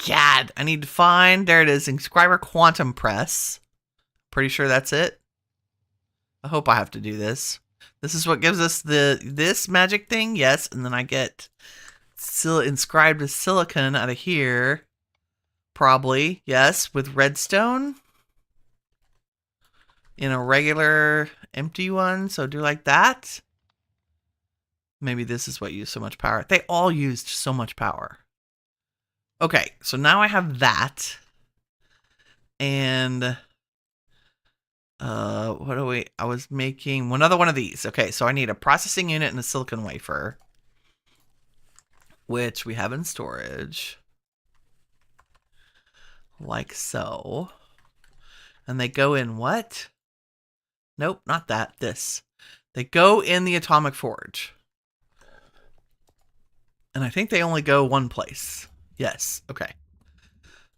S1: God, I need to find, there it is, inscriber quantum press. Pretty sure that's it. I hope I have to do this. This is what gives us this magic thing, yes, and then I get inscribed as silicon out of here. Probably, yes, with redstone. In a regular empty one, so do like that. Maybe this is what used so much power. They all used so much power. Okay, so now I have that. And what do we, I was making another one of these. Okay, so I need a processing unit and a silicon wafer, which we have in storage. Like so. And they go in what? Nope, not that. This. They go in the atomic forge. And I think they only go one place. Yes, okay.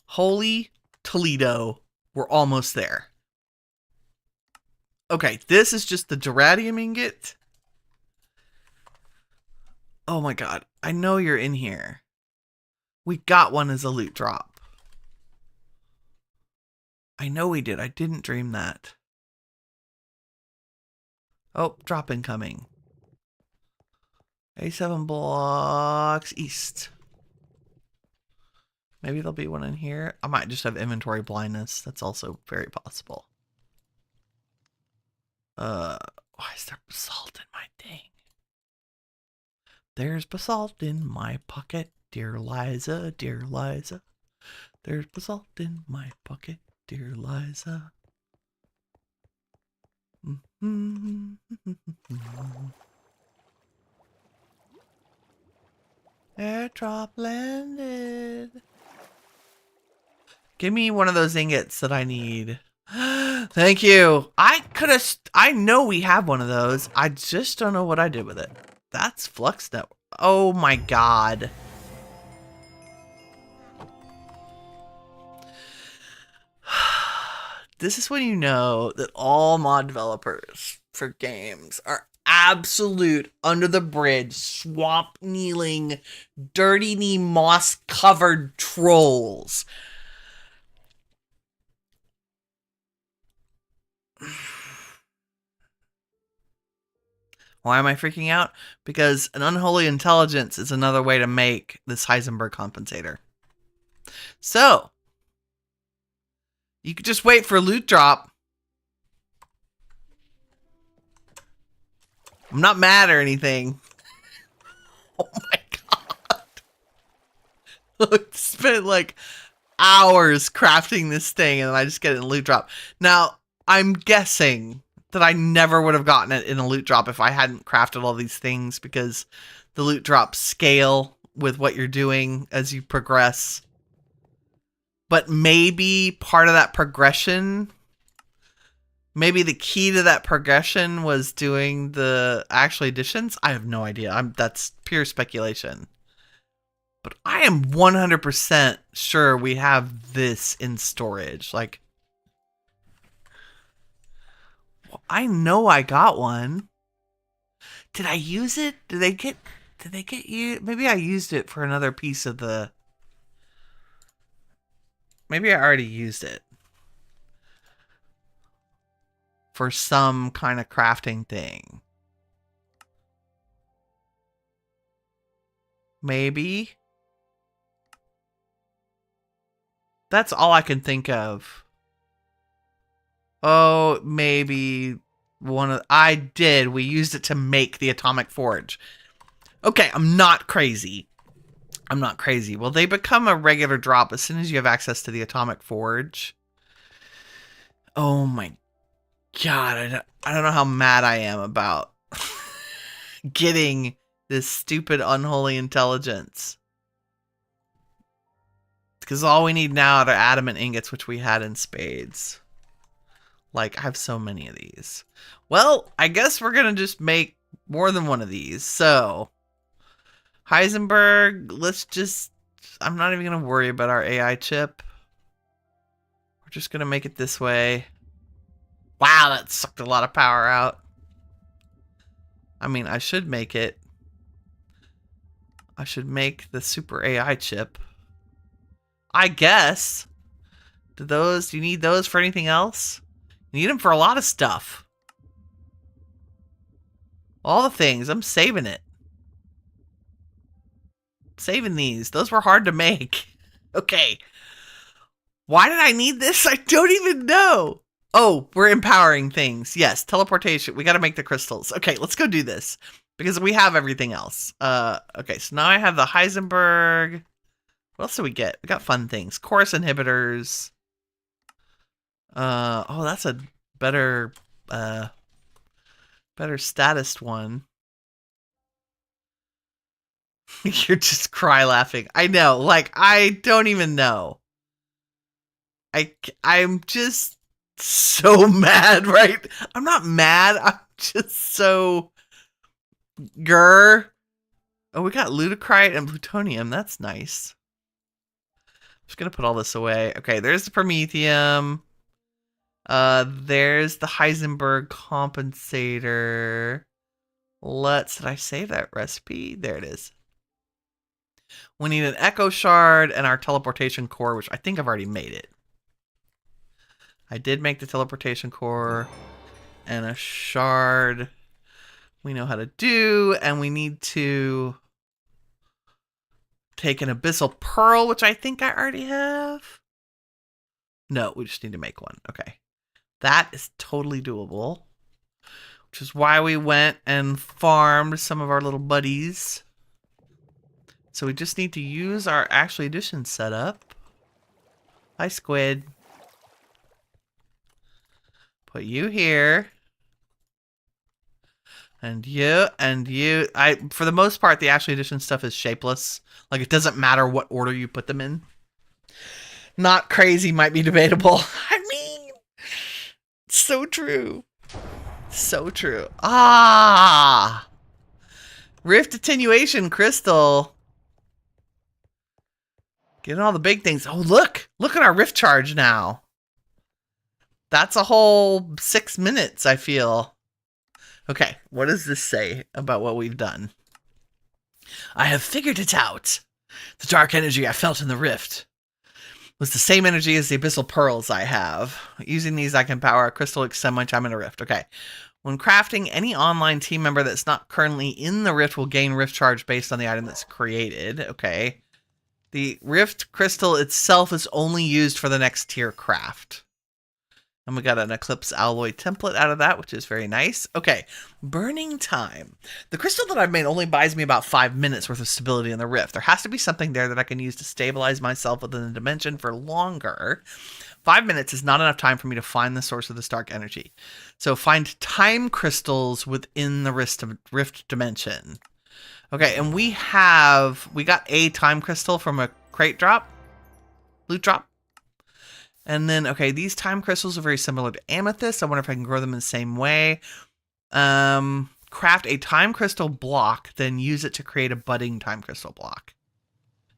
S1: Holy Toledo. We're almost there. Okay, this is just the geranium ingot. Oh my god, I know you're in here. We got one as a loot drop. I know we did. I didn't dream that. Oh, drop incoming. A7 blocks east. Maybe there'll be one in here. I might just have inventory blindness. That's also very possible. Why is there basalt in my thing? There's basalt in my pocket, dear Liza, dear Liza. There's basalt in my pocket, dear Liza. Airdrop landed. Give me one of those ingots that I need. Thank you. I know we have one of those. I just don't know what I did with it. That's Flux Network. Oh my god. This is when you know that all mod developers for games are absolute under the bridge, swamp kneeling, dirty knee moss covered trolls. Why am I freaking out? Because an unholy intelligence is another way to make this Heisenberg compensator. So, you could just wait for a loot drop. I'm not mad or anything. Oh my god. Spent like hours crafting this thing and then I just get it in a loot drop. Now, I'm guessing that I never would have gotten it in a loot drop if I hadn't crafted all these things, because the loot drops scale with what you're doing as you progress. But maybe part of that progression, maybe the key to that progression was doing the actual additions. I have no idea. That's pure speculation. But I am 100% sure we have this in storage. Like, I know I got one. Did I use it? Did they get you? Maybe I used it for another piece of the... Maybe I already used it for some kind of crafting thing. Maybe. That's all I can think of. Oh, maybe one of... I did. We used it to make the atomic forge. Okay, I'm not crazy. I'm not crazy. Well, they become a regular drop as soon as you have access to the atomic forge. Oh my god. I don't know how mad I am about getting this stupid unholy intelligence. Because all we need now are adamant ingots, which we had in spades. Like, I have so many of these. Well, I guess we're going to just make more than one of these. So, Heisenberg, let's just... I'm not even going to worry about our AI chip. We're just going to make it this way. Wow, that sucked a lot of power out. I mean, I should make it. I should make the super AI chip. I guess. Do you need those for anything else? You need them for a lot of stuff. All the things. I'm saving it. Saving these. Those were hard to make. Okay. Why did I need this? I don't even know. Oh, we're empowering things. Yes, teleportation. We got to make the crystals. Okay, let's go do this. Because we have everything else. Okay, so now I have the Heisenberg. What else do we get? We got fun things. Chorus inhibitors. Oh, that's a better status one. You're just cry laughing. I know. Like, I don't even know. I'm just so mad, right? I'm not mad. I'm just so... Grr. Oh, we got lutecrite and plutonium. That's nice. I'm just going to put all this away. Okay, there's the promethium. There's the Heisenberg compensator. Did I save that recipe? There it is. We need an echo shard and our teleportation core, which I think I've already made it. I did make the teleportation core and a shard. We know how to do, and we need to take an abyssal pearl, which I think I already have. No, we just need to make one. Okay. That is totally doable. Which is why we went and farmed some of our little buddies. So we just need to use our actual addition setup. Hi, squid. Put you here. And you, and you. For the most part, the actual addition stuff is shapeless. Like, it doesn't matter what order you put them in. Not crazy might be debatable. I mean, so true. So true. Ah! Rift attenuation crystal. Getting all the big things. Oh, look! Look at our rift charge now. That's a whole 6 minutes, I feel. Okay, what does this say about what we've done? I have figured it out. The dark energy I felt in the rift was the same energy as the abyssal pearls I have. Using these, I can power a crystal, extend my time in a rift. Okay. When crafting, any online team member that's not currently in the rift will gain rift charge based on the item that's created. Okay. The rift crystal itself is only used for the next tier craft. And we got an Eclipse alloy template out of that, which is very nice. Okay, burning time. The crystal that I've made only buys me about 5 minutes worth of stability in the rift. There has to be something there that I can use to stabilize myself within the dimension for longer. 5 minutes is not enough time for me to find the source of this dark energy. So find time crystals within the rift dimension. Okay, and we got a time crystal from a crate drop, loot drop. And then, okay, these time crystals are very similar to amethyst. I wonder if I can grow them in the same way. Craft a time crystal block, then use it to create a budding time crystal block.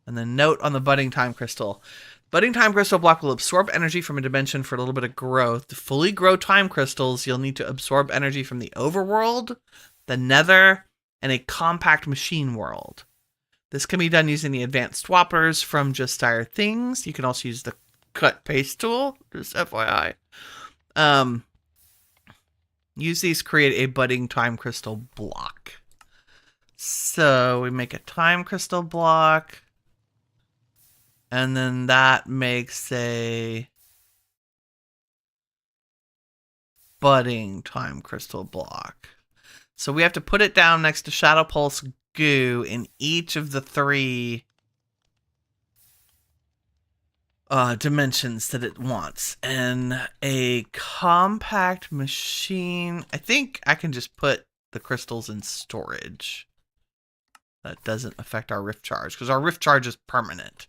S1: And then note on the budding time crystal. Budding time crystal block will absorb energy from a dimension for a little bit of growth. To fully grow time crystals, you'll need to absorb energy from the overworld, the nether, and a compact machine world. This can be done using the advanced swappers from Just Dire Things. You can also use the cut paste tool, just FYI. Use these to create a budding time crystal block. So we make a time crystal block, and then that makes a budding time crystal block. So we have to put it down next to Shadow Pulse goo in each of the 3 dimensions that it wants. And a compact machine, I think I can just put the crystals in storage. That doesn't affect our rift charge, because our rift charge is permanent.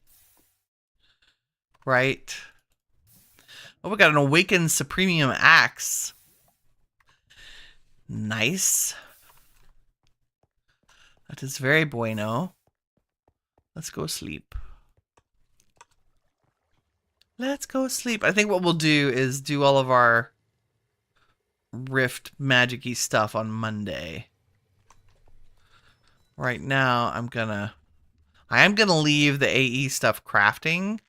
S1: Right? Oh, we got an Awakened Supremium Axe. Nice. That is very bueno. Let's go sleep. Let's go sleep. I think what we'll do is do all of our rift magic-y stuff on Monday. Right now, I am gonna leave the AE stuff crafting.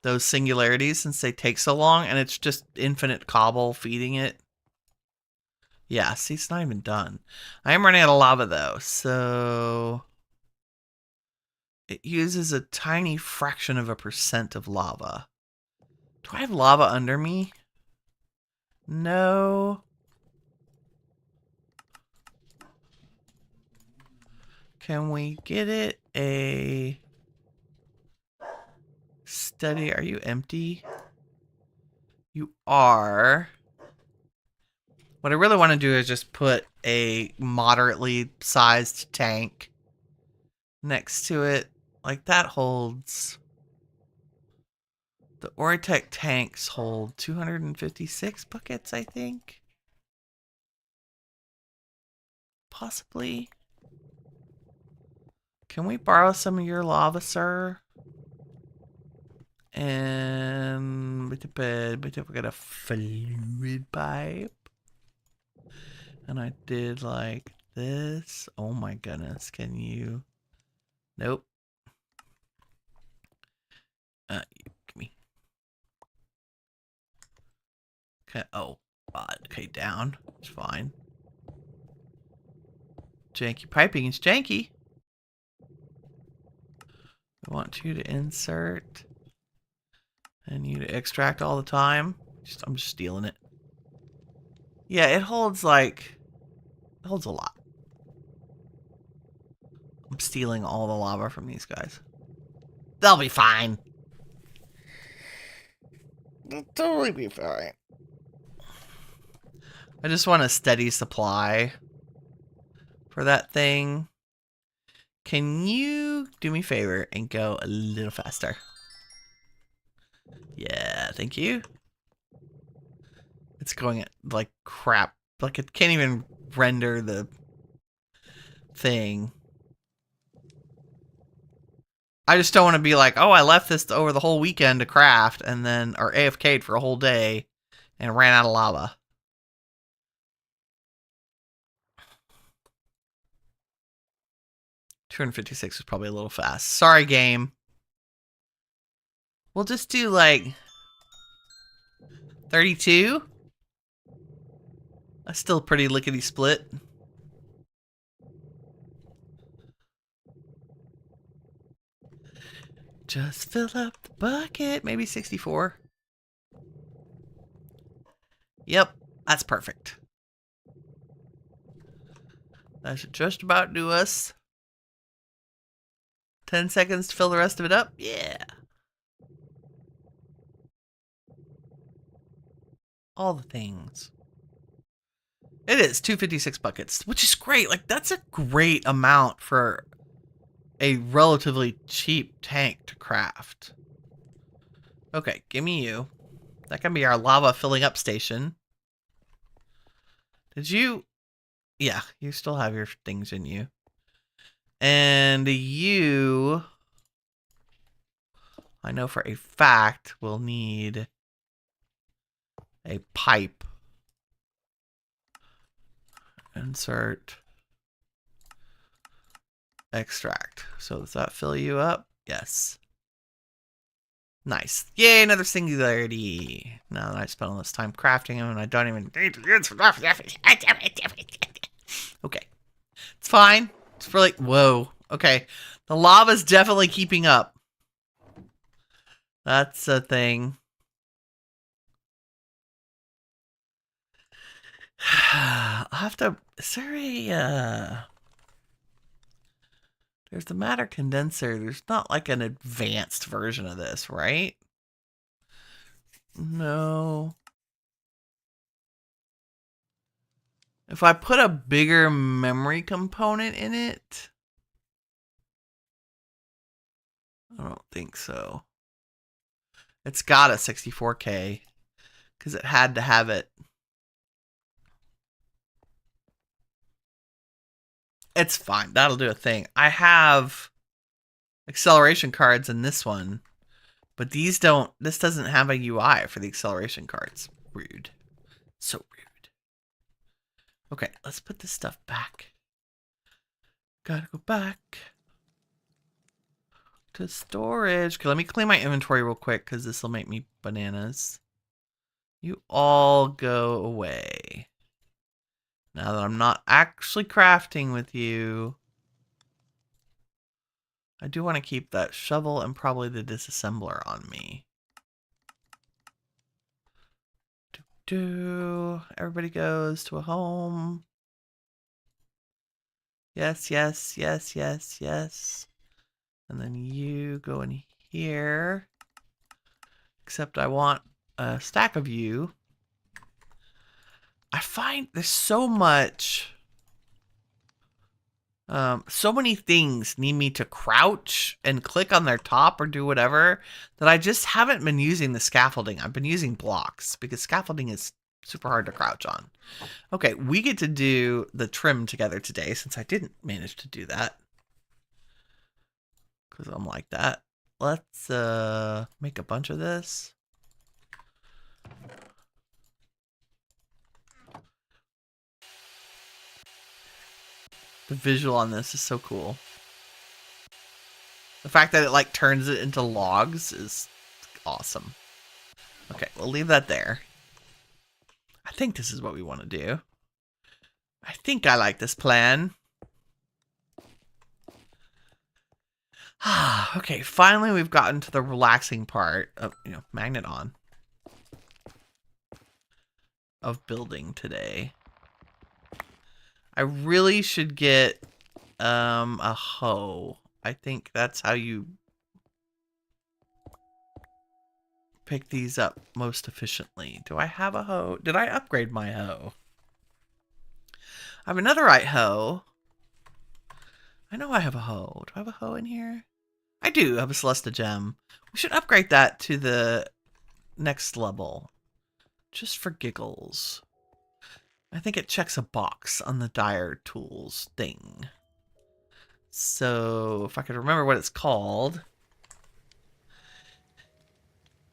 S1: Those singularities, since they take so long, and it's just infinite cobble feeding it. Yeah, see, it's not even done. I am running out of lava, though, so it uses a tiny fraction of a % of lava. Do I have lava under me? No. Can we get it a steady? Are you empty? You are. What I really want to do is just put a moderately sized tank next to it. Like that holds. The Oritech tanks hold 256 buckets, I think. Possibly. Can we borrow some of your lava, sir? And we got a fluid pipe. And I did like this. Oh my goodness, can you? Nope. Give me. Okay, oh, okay, down. It's fine. Janky piping is janky. I want you to insert and you to extract all the time. I'm just stealing it. Yeah, it holds like, it holds a lot. I'm stealing all the lava from these guys. They'll be fine. They'll totally be fine. I just want a steady supply for that thing. Can you do me a favor and go a little faster? Yeah, thank you. It's going at like crap. Like it can't even render the thing. I just don't want to be like, oh, I left this over the whole weekend to craft and then, or AFK'd for a whole day and ran out of lava. 256 is probably a little fast. Sorry, game. We'll just do like 32. That's still pretty lickety split. Just fill up the bucket. Maybe 64. Yep, that's perfect. That should just about do us. 10 seconds to fill the rest of it up. Yeah. All the things. It is 256 buckets, which is great. Like, that's a great amount for a relatively cheap tank to craft. Okay, give me you. That can be our lava filling up station. Did you? Yeah, you still have your things in you. And you, I know for a fact, will need a pipe. Insert. Extract. So does that fill you up? Yes. Nice. Yay, another singularity. Now that I spent all this time crafting them and I don't even need to use them. Okay. It's fine. It's really... Whoa. Okay. The lava's definitely keeping up. That's a thing. I'll have to... Is there a... There's the matter condenser. There's not like an advanced version of this, right? No. If I put a bigger memory component in it, I don't think so. It's got a 64K because it had to have it. It's fine. That'll do a thing. I have acceleration cards in this one, but these don't. This doesn't have a UI for the acceleration cards. Rude. So rude. Okay, let's put this stuff back. Gotta go back to storage. Okay, let me clean my inventory real quick because this will make me bananas. You all go away. Now that I'm not actually crafting with you, I do want to keep that shovel and probably the disassembler on me. Everybody goes to a home. Yes, yes, yes, yes, yes. And then you go in here. Except I want a stack of you. I find there's so much, so many things need me to crouch and click on their top or do whatever that I just haven't been using the scaffolding. I've been using blocks because scaffolding is super hard to crouch on. Okay, we get to do the trim together today since I didn't manage to do that. Because I'm like that. Let's make a bunch of this. The visual on this is so cool. The fact that it like turns it into logs is awesome. Okay, we'll leave that there. I think this is what we want to do. I think I like this plan. Okay, finally we've gotten to the relaxing part of, magnet on. Of building today. I really should get a hoe. I think that's how you pick these up most efficiently. Do I have a hoe? Did I upgrade my hoe? I have another right hoe. I know I have a hoe. Do I have a hoe in here? I do have a Celesta gem. We should upgrade that to the next level. Just for giggles. I think it checks a box on the Dire Tools thing. So, if I could remember what it's called.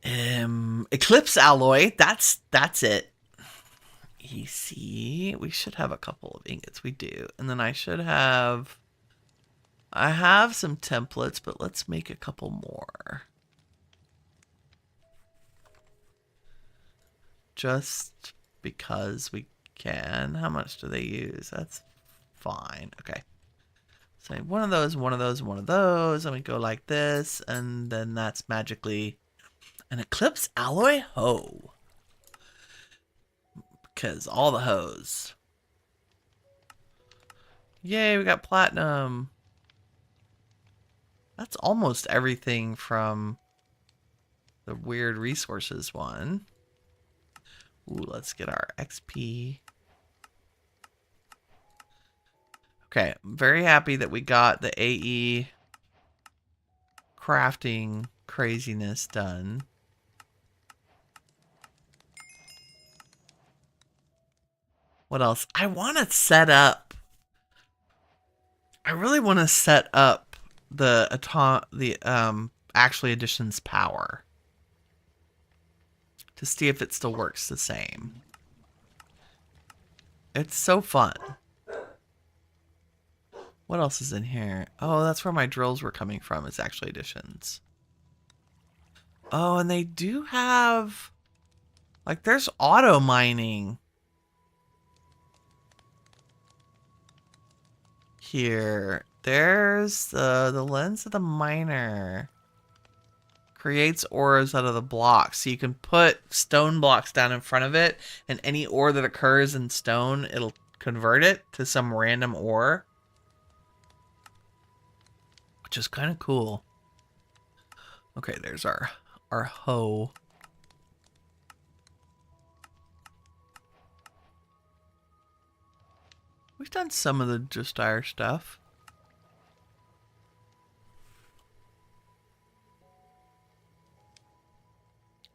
S1: Eclipse Alloy. That's it. EC. We should have a couple of ingots. We do. And then I should have I have some templates, but let's make a couple more. Just because we can. How much do they use? That's fine. Okay. So one of those, one of those, one of those, and we go like this, and then that's magically an Eclipse alloy hoe. Because all the hoes. Yay, we got platinum. That's almost everything from the weird resources one. Ooh, let's get our XP. Okay, I'm very happy that we got the AE crafting craziness done. What else? I want to set up. I really want to set up the actually Edition's power to see if it still works the same. It's so fun. What else is in here? Oh, that's where my drills were coming from. It's actually Editions. Oh, and they do have, like, there's auto mining here. There's the lens of the miner. Creates ores out of the blocks. So you can put stone blocks down in front of it, and any ore that occurs in stone, it'll convert it to some random ore. Which is kind of cool. Okay, there's our hoe. We've done some of the just our stuff.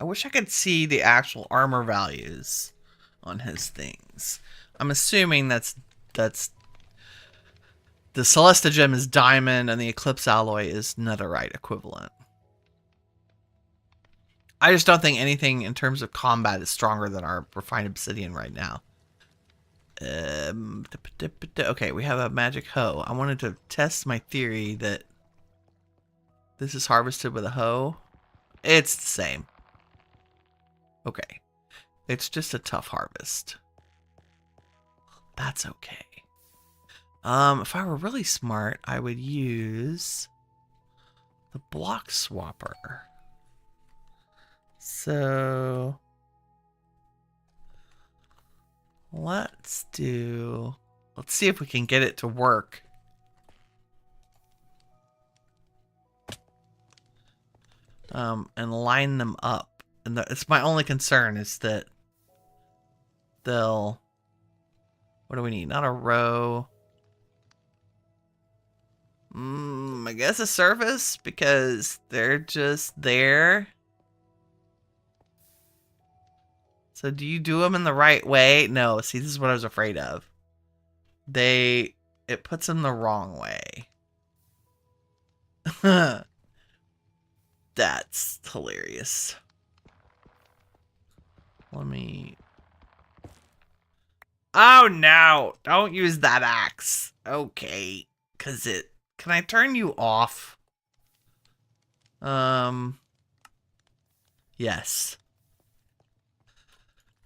S1: I wish I could see the actual armor values on his things. I'm assuming that's the Celesta gem is diamond and the Eclipse alloy is netherite equivalent. I just don't think anything in terms of combat is stronger than our refined obsidian right now. Okay, we have a magic hoe. I wanted to test my theory that this is harvested with a hoe. It's the same. Okay. It's just a tough harvest. That's okay. If I were really smart, I would use the block swapper. So let's see if we can get it to work. And line them up. And it's my only concern is that they'll, what do we need? Not a row. I guess a surface, because they're just there. So do you do them in the right way? No, see, this is what I was afraid of. It puts them the wrong way. That's hilarious. Let me... Oh no! Don't use that axe. Okay. Cause can I turn you off? Yes.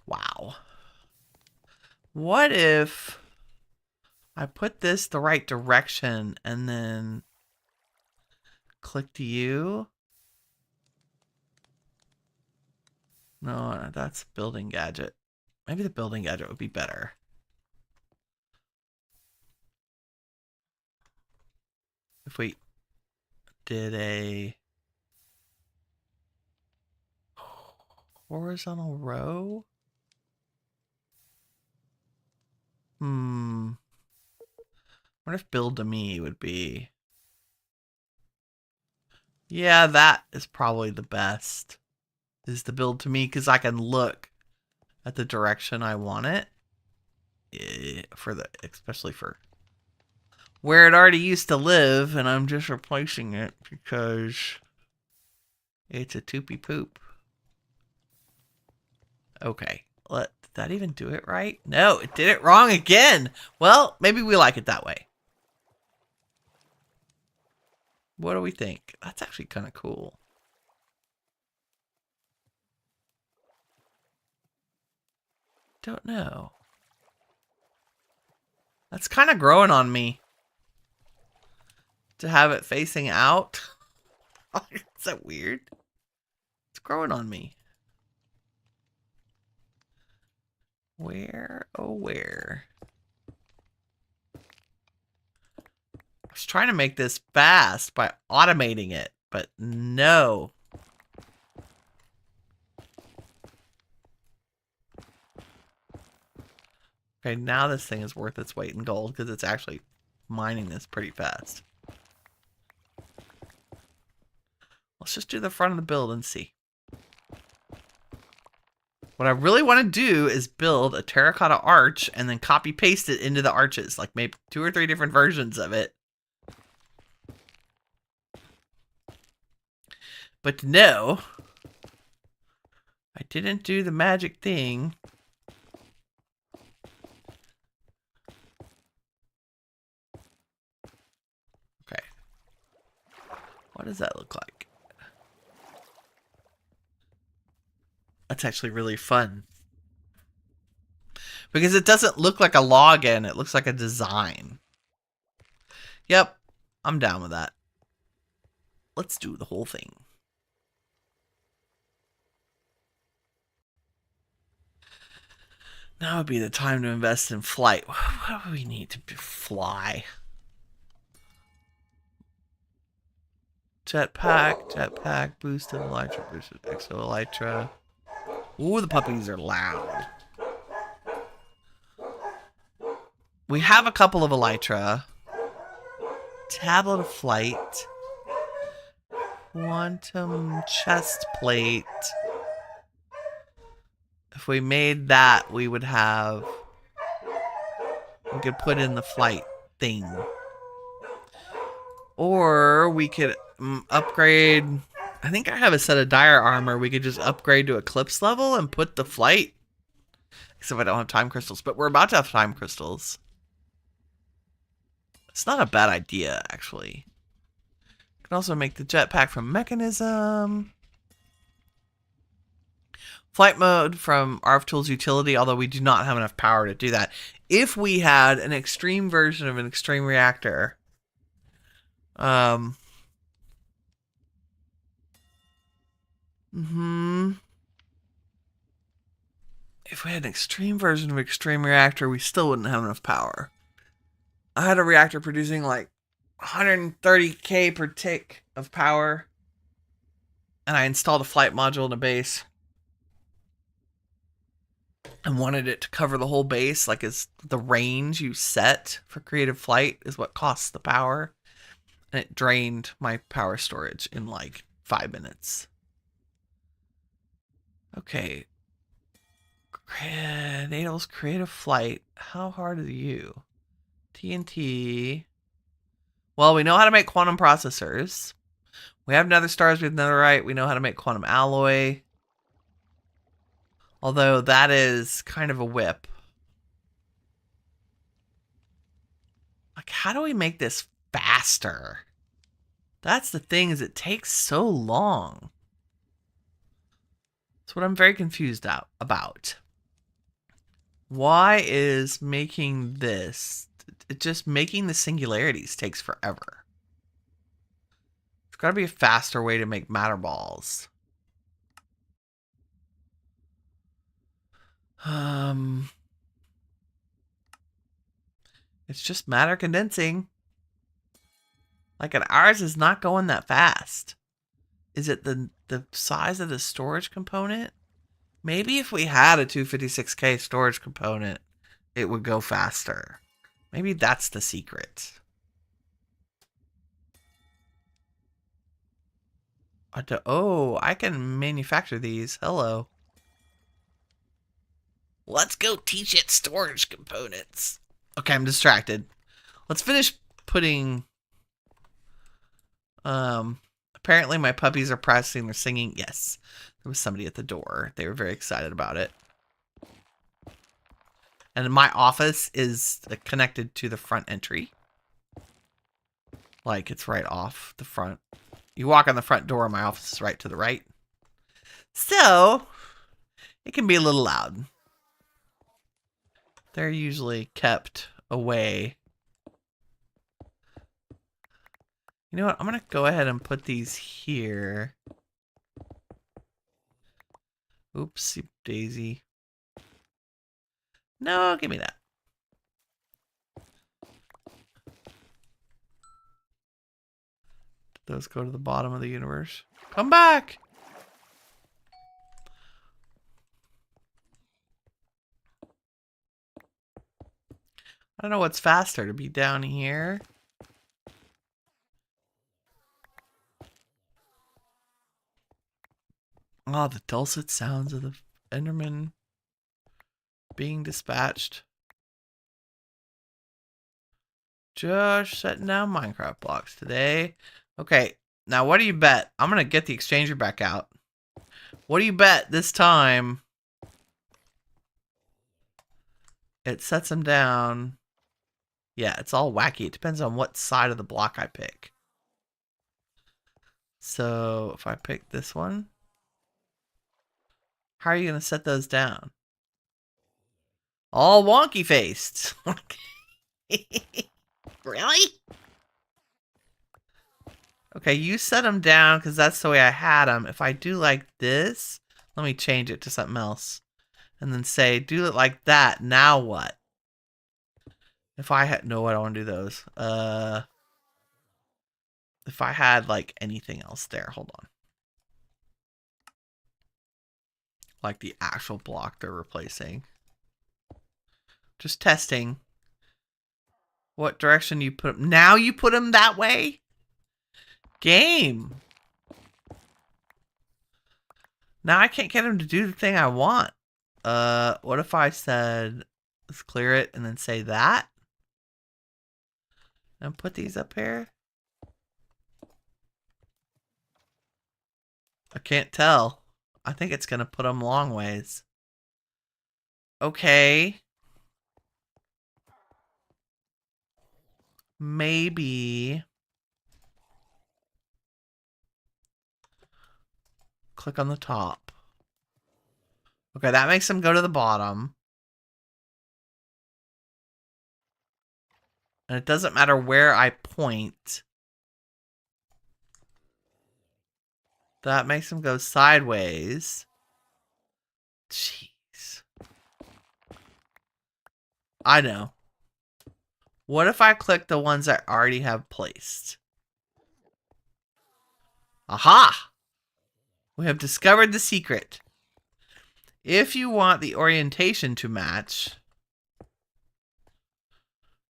S1: Wow. What if I put this the right direction and then click to you? No, that's building gadget. Maybe the building gadget would be better. If we did a horizontal row? What if build to me would be... Yeah, that is probably the best. Is the build to me, because I can look at the direction I want it. Especially for where it already used to live, and I'm just replacing it because it's a toopy poop. Okay, did that even do it right? No, it did it wrong again. Well, maybe we like it that way. What do we think? That's actually kind of cool. Don't know. That's kind of growing on me. To have it facing out. Is that weird? It's growing on me. Where, oh where? I was trying to make this fast by automating it, but no. Okay, now this thing is worth its weight in gold because it's actually mining this pretty fast. Let's just do the front of the build and see. What I really want to do is build a terracotta arch and then copy paste it into the arches. Like maybe 2 or 3 different versions of it. But no, I didn't do the magic thing. Okay. What does that look like? That's actually really fun. Because it doesn't look like a login, it looks like a design. Yep, I'm down with that. Let's do the whole thing. Now would be the time to invest in flight. What do we need to fly? Jetpack, boosted elytra, boosted exo elytra. Ooh, the puppies are loud. We have a couple of elytra. Tablet of flight. Quantum chest plate. If we made that, we would have... We could put in the flight thing. Or we could upgrade... I think I have a set of dire armor. We could just upgrade to eclipse level and put the flight. Except I don't have time crystals. But we're about to have time crystals. It's not a bad idea, actually. You can also make the jetpack from mechanism. Flight mode from RF Tools utility, although we do not have enough power to do that. If we had an extreme version of an extreme reactor, if we had an extreme version of extreme reactor, we still wouldn't have enough power. I had a reactor producing like 130k per tick of power, and I installed a flight module in a base. And wanted it to cover the whole base, like is the range you set for creative flight is what costs the power. And it drained my power storage in like 5 minutes. Okay. Natal's creative flight. How hard are you? TNT. Well, we know how to make quantum processors. We have nether stars with netherite. We know how to make quantum alloy. Although that is kind of a whip. Like, how do we make this faster? That's the thing, is it takes so long. That's what I'm very confused about. Why is making this... Just making the singularities takes forever. There's got to be a faster way to make matter balls. It's just matter condensing. Like, and ours is not going that fast. Is it the size of the storage component? Maybe if we had a 256k storage component, it would go faster. Maybe that's the secret. Oh, I can manufacture these. Hello. Let's go teach it storage components. Okay, I'm distracted. Let's finish putting... Apparently my puppies are practicing their singing. Yes, there was somebody at the door. They were very excited about it. And my office is connected to the front entry. Like it's right off the front. You walk on the front door, my office is right to the right. So, it can be a little loud. They're usually kept away. You know what? I'm going to go ahead and put these here. Oopsie daisy. No, give me that. Did those go to the bottom of the universe? Come back! I don't know what's faster, to be down here. Oh, the dulcet sounds of the Enderman being dispatched. Just setting down Minecraft blocks today. Okay, now what do you bet? I'm going to get the exchanger back out. What do you bet this time it sets them down? Yeah, it's all wacky. It depends on what side of the block I pick. So if I pick this one, how are you going to set those down? All wonky faced. Really? Okay, you set them down because that's the way I had them. If I do like this, let me change it to something else. And then say, do it like that. Now what? If I had... No, I don't want to do those. If I had, like, anything else there. Hold on. Like the actual block they're replacing. Just testing. What direction you put them? Now you put them that way? Game. Now I can't get them to do the thing I want. What if I said, let's clear it and then say that? And put these up here? I can't tell. I think it's going to put them long ways. Okay. Maybe. Click on the top. Okay, that makes them go to the bottom. And it doesn't matter where I point. That makes them go sideways. Jeez. I know. What if I click the ones I already have placed? Aha! We have discovered the secret. If you want the orientation to match,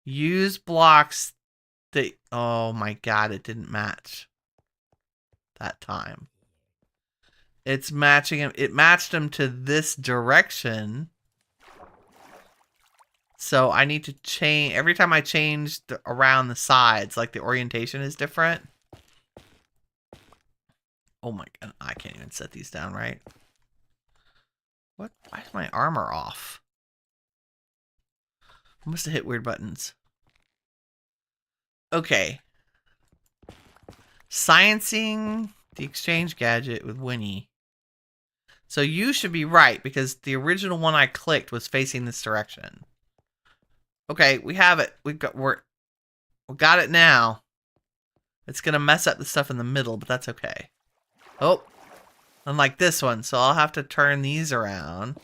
S1: use blocks that... Oh my god, it didn't match that time. It's matching them. It matched them to this direction. So I need to change... Every time I change around the sides, like the orientation is different. Oh my god, I can't even set these down right. What? Why is my armor off? I must have hit weird buttons. Okay. Sciencing the exchange gadget with Winnie. So you should be right, because the original one I clicked was facing this direction. Okay, we have it. We got it now. It's gonna mess up the stuff in the middle, but that's okay. Oh, unlike this one, so I'll have to turn these around.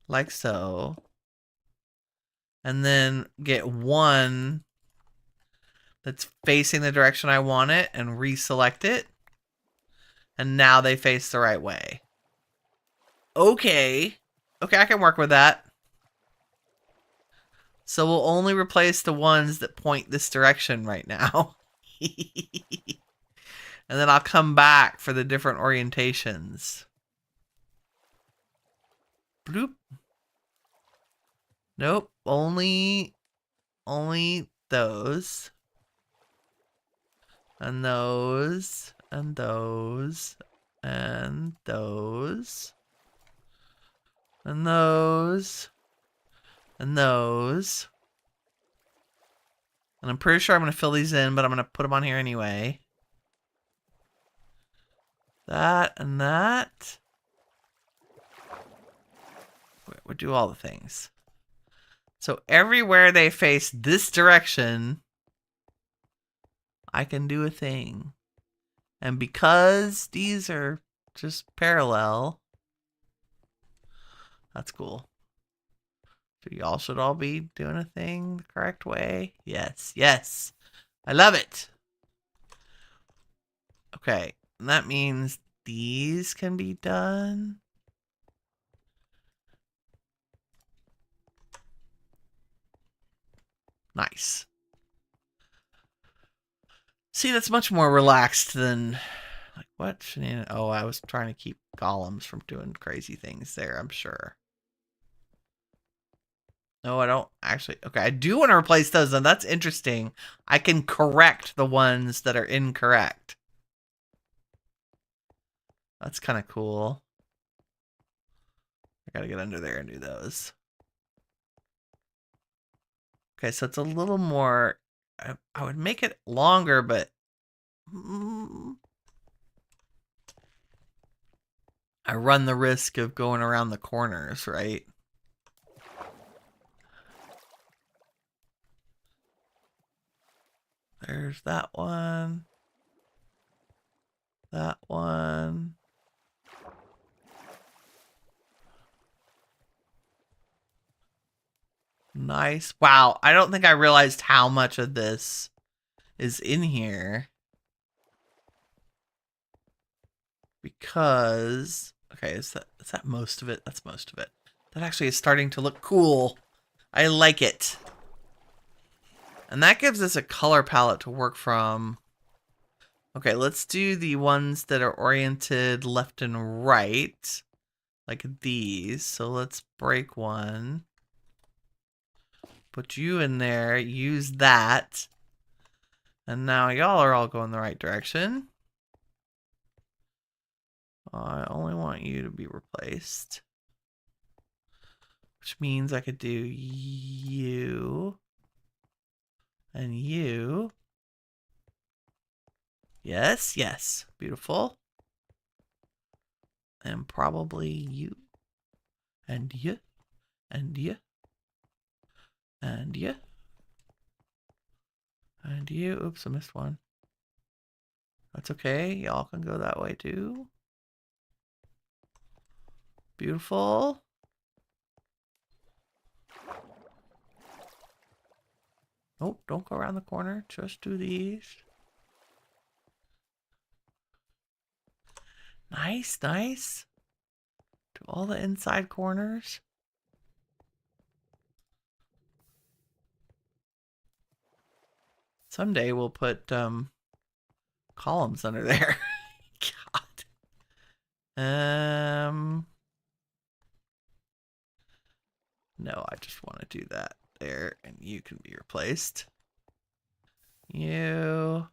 S1: Like so. And then get one that's facing the direction I want it and reselect it. And now they face the right way. Okay. Okay, I can work with that. So we'll only replace the ones that point this direction right now. And then I'll come back for the different orientations. Bloop. Nope. Only those. And those. And those. And those. And those. And those. And I'm pretty sure I'm going to fill these in, but I'm going to put them on here anyway. That and that. We'll do all the things. So everywhere they face this direction, I can do a thing. And because these are just parallel, that's cool. So y'all should all be doing a thing the correct way. Yes, yes. I love it. Okay, and that means these can be done. Nice. See, that's much more relaxed than, like, what? Oh, I was trying to keep columns from doing crazy things there, I'm sure. No, I don't actually. Okay, I do want to replace those, and that's interesting. I can correct the ones that are incorrect. That's kind of cool. I gotta get under there and do those. Okay, so it's a little more. I would make it longer, but I run the risk of going around the corners, right? There's that one. That one. Nice. Wow, I don't think I realized how much of this is in here. Because, okay, is that most of it? That's most of it. That actually is starting to look cool. I like it. And that gives us a color palette to work from. Okay, let's do the ones that are oriented left and right. Like these. So let's break one. Put you in there. Use that. And now y'all are all going the right direction. I only want you to be replaced. Which means I could do you. And you. Yes, yes. Beautiful. And probably you. And you. And you. And you. And you. Oops, I missed one. That's okay. Y'all can go that way too. Beautiful. Nope, don't go around the corner. Just do these. Nice, nice. Do all the inside corners. Someday we'll put columns under there. God. No, I just want to do that there, and you can be replaced. You.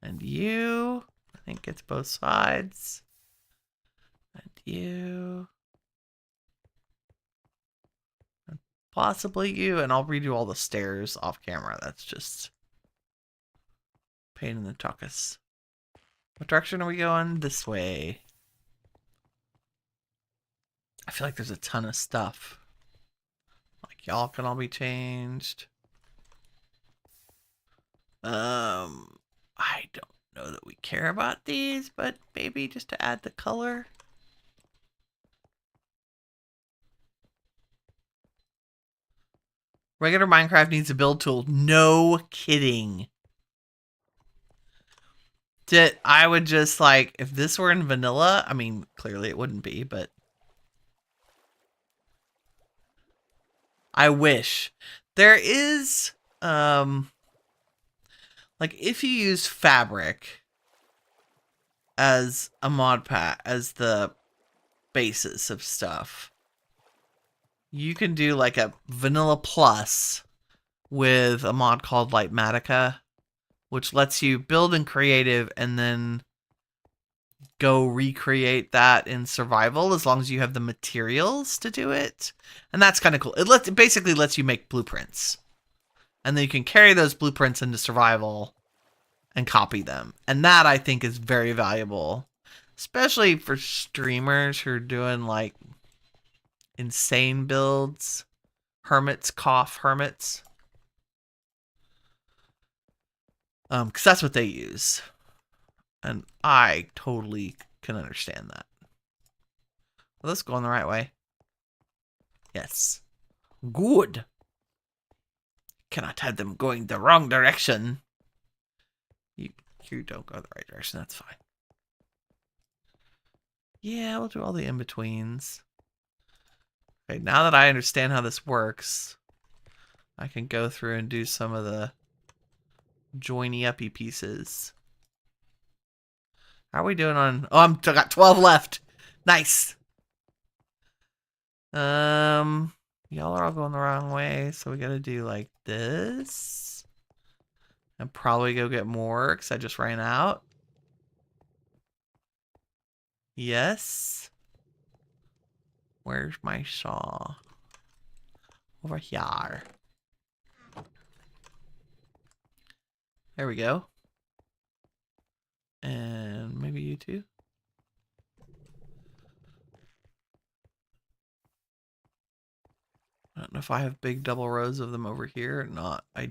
S1: And you. I think it's both sides. And you. And possibly you. And I'll redo all the stairs off camera. That's just pain in the tuchus. What direction are we going? This way. I feel like there's a ton of stuff. Like y'all can all be changed. I don't know that we care about these, but maybe just to add the color. Regular Minecraft needs a build tool. No kidding. I would just like, if this were in vanilla, I mean, clearly it wouldn't be, but I wish. There is, like if you use fabric as a mod pack, as the basis of stuff, you can do like a vanilla plus with a mod called Lightmatica, which lets you build in creative and then go recreate that in survival as long as you have the materials to do it. And that's kind of cool. It basically lets you make blueprints. And then you can carry those blueprints into survival and copy them. And that, I think, is very valuable. Especially for streamers who are doing, like, insane builds. Hermits, cough hermits. Because that's what they use. And I totally can understand that. Well, let's go in the right way. Yes. Good. Cannot have them going the wrong direction. You don't go the right direction. That's fine. Yeah, we'll do all the in-betweens. Okay, now that I understand how this works, I can go through and do some of the joiny-uppy pieces. How are we doing on... Oh, I got 12 left. Nice. Y'all are all going the wrong way, so we gotta do like this. And probably go get more, because I just ran out. Yes. Where's my saw? Over here. There we go. And maybe you too. I don't know if I have big double rows of them over here or not. I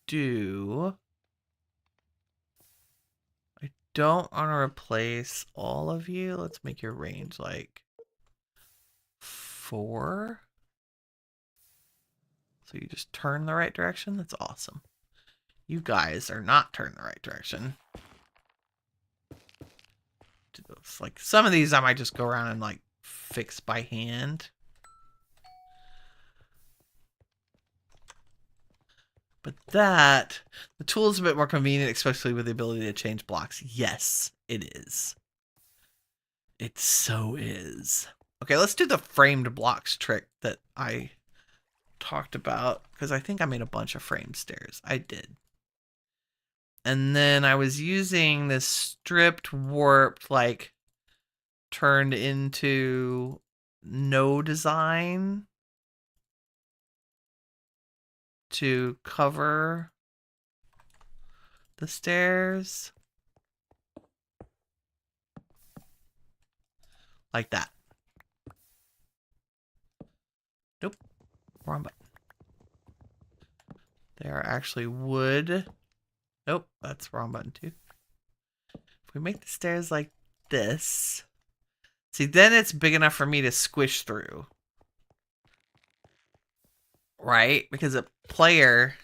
S1: do. I don't want to replace all of you. Let's make your range like 4. So you just turn the right direction? That's awesome. You guys are not turning the right direction. Like some of these I might just go around and like fix by hand. But that, the tool is a bit more convenient, especially with the ability to change blocks. Yes, it is. It so is. Okay, let's do the framed blocks trick that I talked about, because I think I made a bunch of frame stairs. I did. And then I was using this stripped, warped, like, turned into no design to cover the stairs. Like that. Nope. Wrong button. They are actually wood. Nope, that's wrong button too. If we make the stairs like this, see, then it's big enough for me to squish through. Right? Because a player,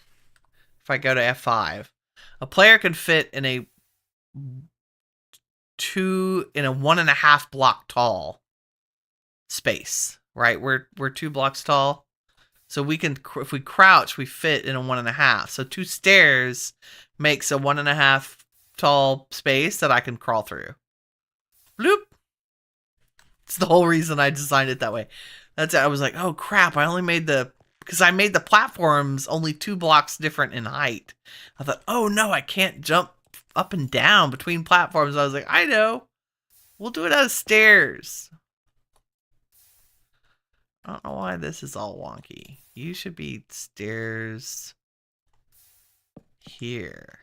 S1: if I go to F5, a player could fit in a 1.5 block tall space, right? We're 2 blocks tall. So we can, if we crouch, we fit in a 1.5. So 2 stairs makes a 1.5 tall space that I can crawl through. Bloop. It's the whole reason I designed it that way. That's it. I was like, oh crap, I only made because I made the platforms only 2 blocks different in height. I thought, oh no, I can't jump up and down between platforms. I was like, I know. We'll do it as stairs. I don't know why this is all wonky. You should be stairs here.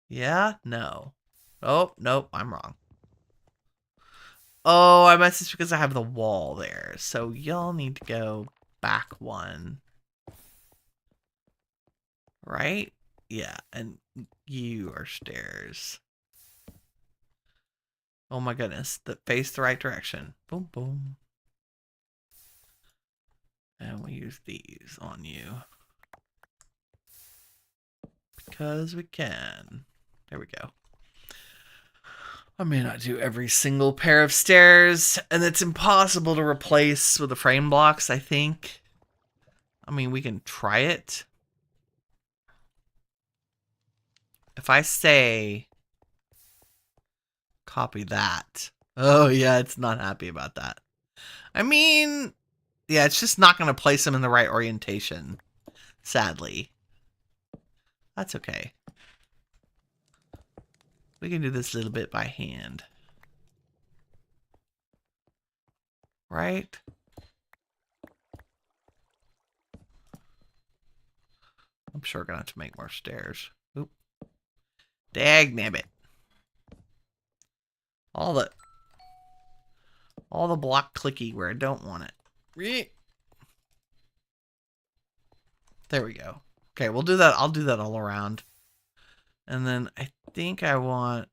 S1: Yeah? No. Oh, nope, I'm wrong. Oh, I messed this because I have the wall there. So y'all need to go back 1. Right? Yeah, and you are stairs. Oh my goodness, face the right direction. Boom, boom. And we use these on you. Because we can. There we go. I may not do every single pair of stairs, and it's impossible to replace with the frame blocks, I think. I mean, we can try it. If I say, copy that. Oh, yeah, it's not happy about that. I mean, yeah, it's just not going to place them in the right orientation, sadly. That's okay. We can do this a little bit by hand. Right? I'm sure gonna have to make more stairs. Oop. Dagnabbit. All the block clicky where I don't want it. There we go. Okay, we'll do that. I'll do that all around. And then I think I want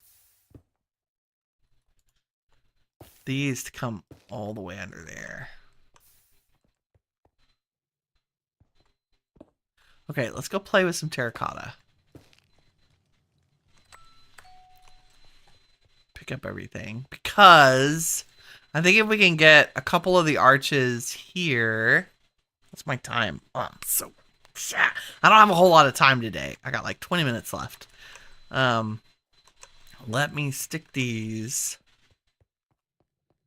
S1: these to come all the way under there. Okay, let's go play with some terracotta. Pick up everything. Because I think if we can get a couple of the arches here. What's my time? Oh, I'm so... I don't have a whole lot of time today. I got like 20 minutes left. Let me stick these.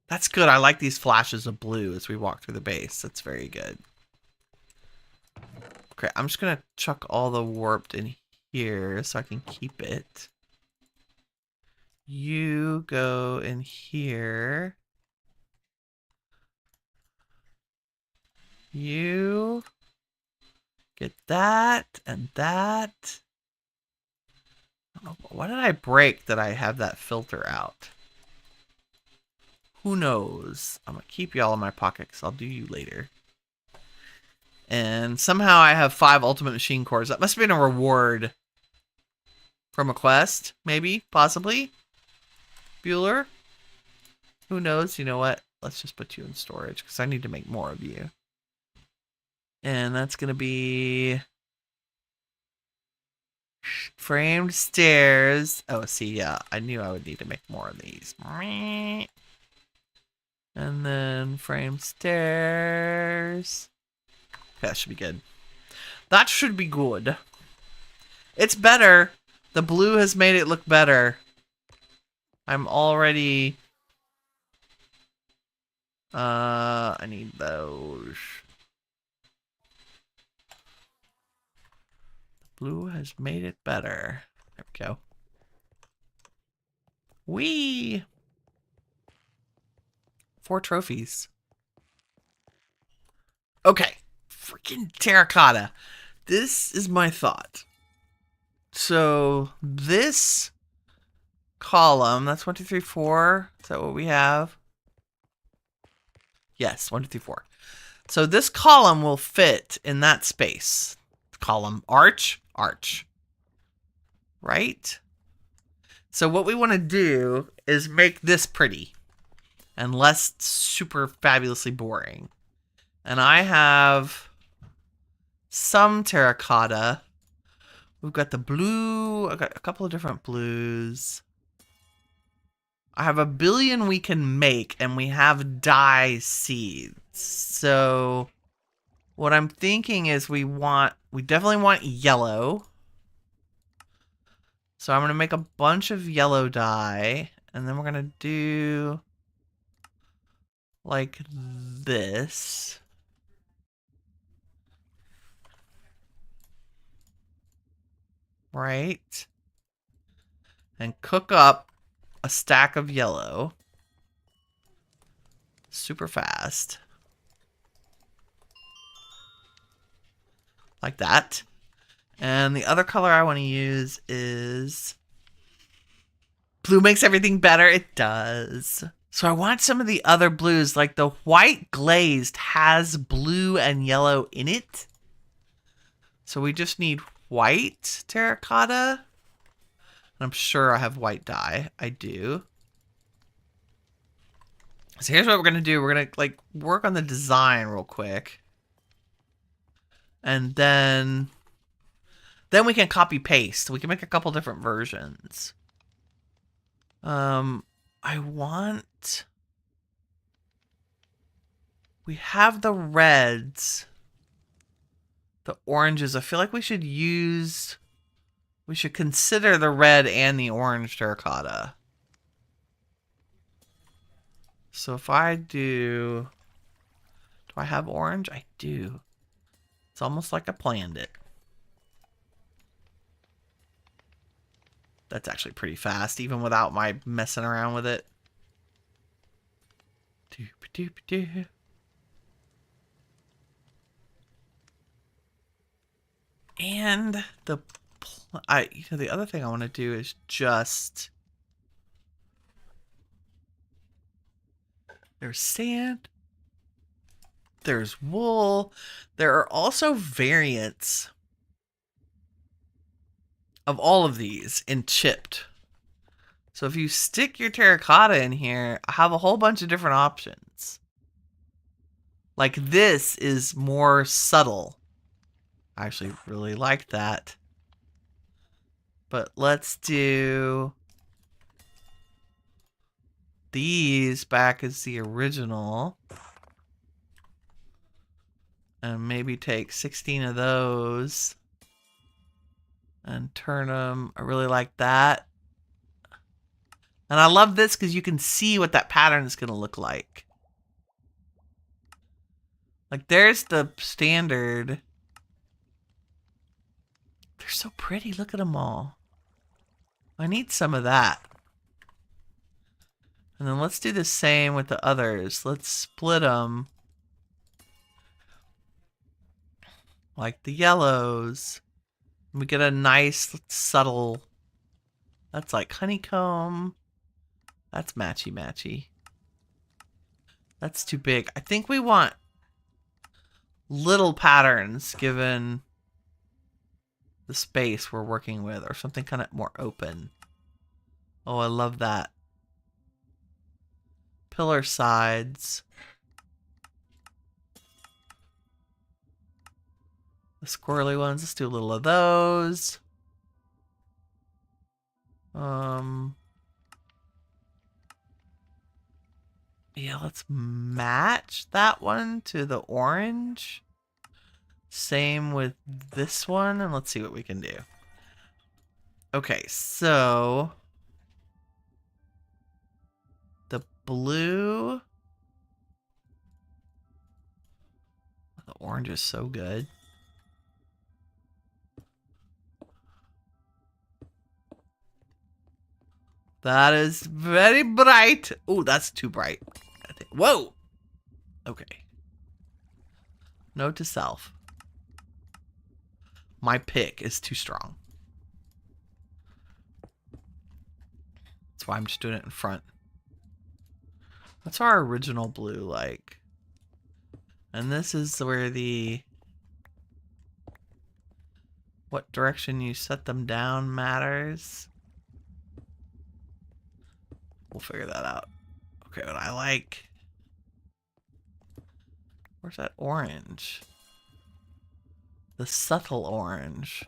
S1: That's good. I like these flashes of blue as we walk through the base. That's very good. Okay, I'm just going to chuck all the warped in here so I can keep it. You go in here. You get that and that. What did I break that I have that filter out? Who knows? I'm going to keep y'all in my pocket because I'll do you later. And somehow I have 5 ultimate machine cores. That must have been a reward from a quest. Maybe. Possibly. Bueller. Who knows? You know what? Let's just put you in storage because I need to make more of you. And that's going to be... framed stairs. Oh, see, yeah. I knew I would need to make more of these. And then framed stairs. Okay, that should be good. That should be good. It's better. The blue has made it look better. I'm already... I need those. Blue has made it better. There we go. Whee! 4 trophies. Okay. Freaking terracotta. This is my thought. So, this column, that's 1, 2, 3, 4. Is that what we have? Yes, 1, 2, 3, 4. So, this column will fit in that space. Column, arch, arch. Right? So what we want to do is make this pretty and less super fabulously boring. And I have some terracotta. We've got the blue. I've got a couple of different blues. I have a billion we can make, and we have dye seeds. So what I'm thinking is we definitely want yellow. So I'm going to make a bunch of yellow dye. And then we're going to do like this. Right? And cook up a stack of yellow. Super fast. Like that. And the other color I want to use is... blue makes everything better. It does. So I want some of the other blues. Like the white glazed has blue and yellow in it. So we just need white terracotta. And I'm sure I have white dye. I do. So here's what we're going to do. We're going to like work on the design real quick. And then we can copy paste. We can make a couple different versions. We have the reds, the oranges. I feel like we should consider the red and the orange terracotta. So if I do I have orange? I do. It's almost like I planned it. That's actually pretty fast, even without my messing around with it. And the the other thing I want to do is just there's sand, there's wool. There are also variants of all of these in chipped. So if you stick your terracotta in here, I have a whole bunch of different options. Like this is more subtle. I actually really like that. But let's do these back as the original. And maybe take 16 of those and turn them. I really like that. And I love this because you can see what that pattern is going to look like. Like there's the standard. They're so pretty. Look at them all. I need some of that. And then let's do the same with the others. Let's split them. Like the yellows. We get a nice subtle. That's like honeycomb. That's matchy-matchy. That's too big. I think we want little patterns given the space we're working with, or something kind of more open. Oh, I love that. Pillar sides. The squirrely ones, let's do a little of those. Yeah, let's match that one to the orange. Same with this one, and let's see what we can do. Okay, so the blue. The orange is so good. That is very bright. Oh, that's too bright. I think. Whoa. Okay. Note to self. My pick is too strong. That's why I'm just doing it in front. What's our original blue like? And this is where the... what direction you set them down matters. We'll figure that out. Okay, what I like... where's that orange? The subtle orange.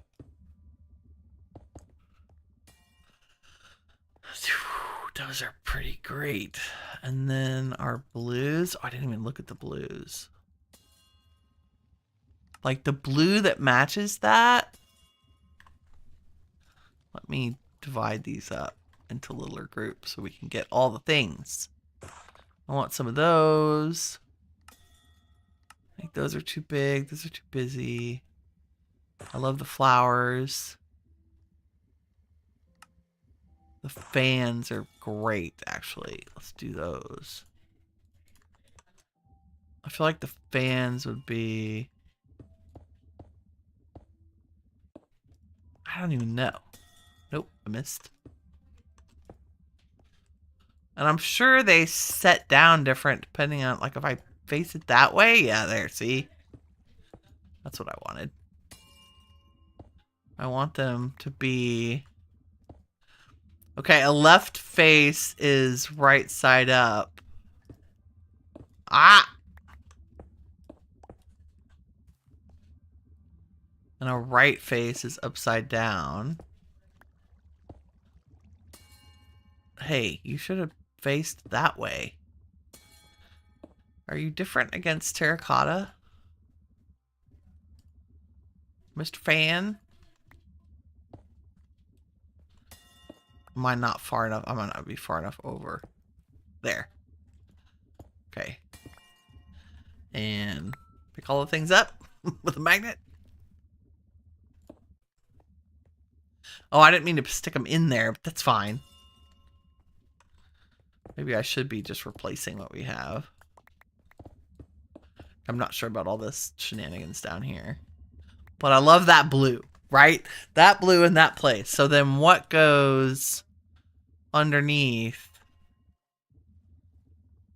S1: Those are pretty great. And then our blues. Oh, I didn't even look at the blues. Like the blue that matches that. Let me divide these up into littler groups so we can get all the things. I want some of those. I think those are too big. Those are too busy. I love the flowers. The fans are great, actually. Let's do those. I feel like the fans would be... I don't even know. Nope, I missed. And I'm sure they set down different depending on, like, if I face it that way. Yeah, there, see? That's what I wanted. I want them to be... okay, a left face is right side up. Ah! And a right face is upside down. Hey, you should have faced that way. Are you different against terracotta? Mr. Fan? Am I not far enough? I might not be far enough over. There. Okay. And pick all the things up with a magnet. Oh, I didn't mean to stick them in there, but that's fine. Maybe I should be just replacing what we have. I'm not sure about all this shenanigans down here. But I love that blue, right? That blue in that place. So then what goes underneath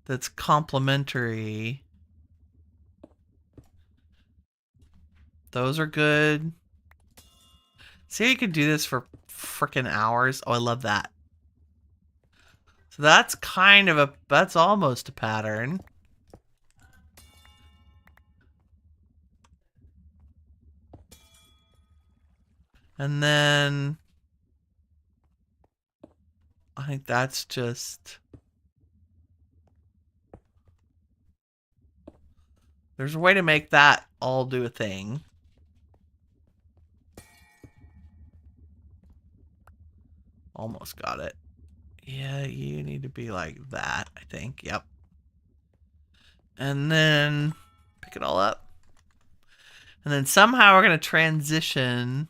S1: that's complementary? Those are good. See, you could do this for freaking hours. Oh, I love that. So that's kind of a, that's almost a pattern. And then I think that's just, there's a way to make that all do a thing. Almost got it. Yeah, you need to be like that, I think. Yep. And then pick it all up. And then somehow we're going to transition.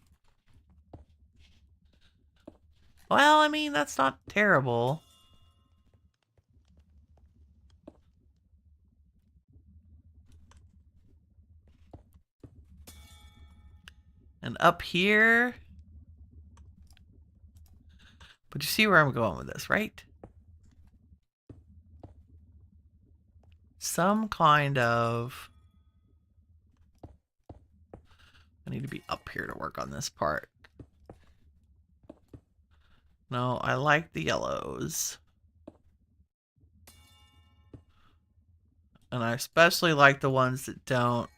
S1: Well, I mean, that's not terrible. And up here. But you see where I'm going with this, right? Some kind of... I need to be up here to work on this part. No, I like the yellows. And I especially like the ones that don't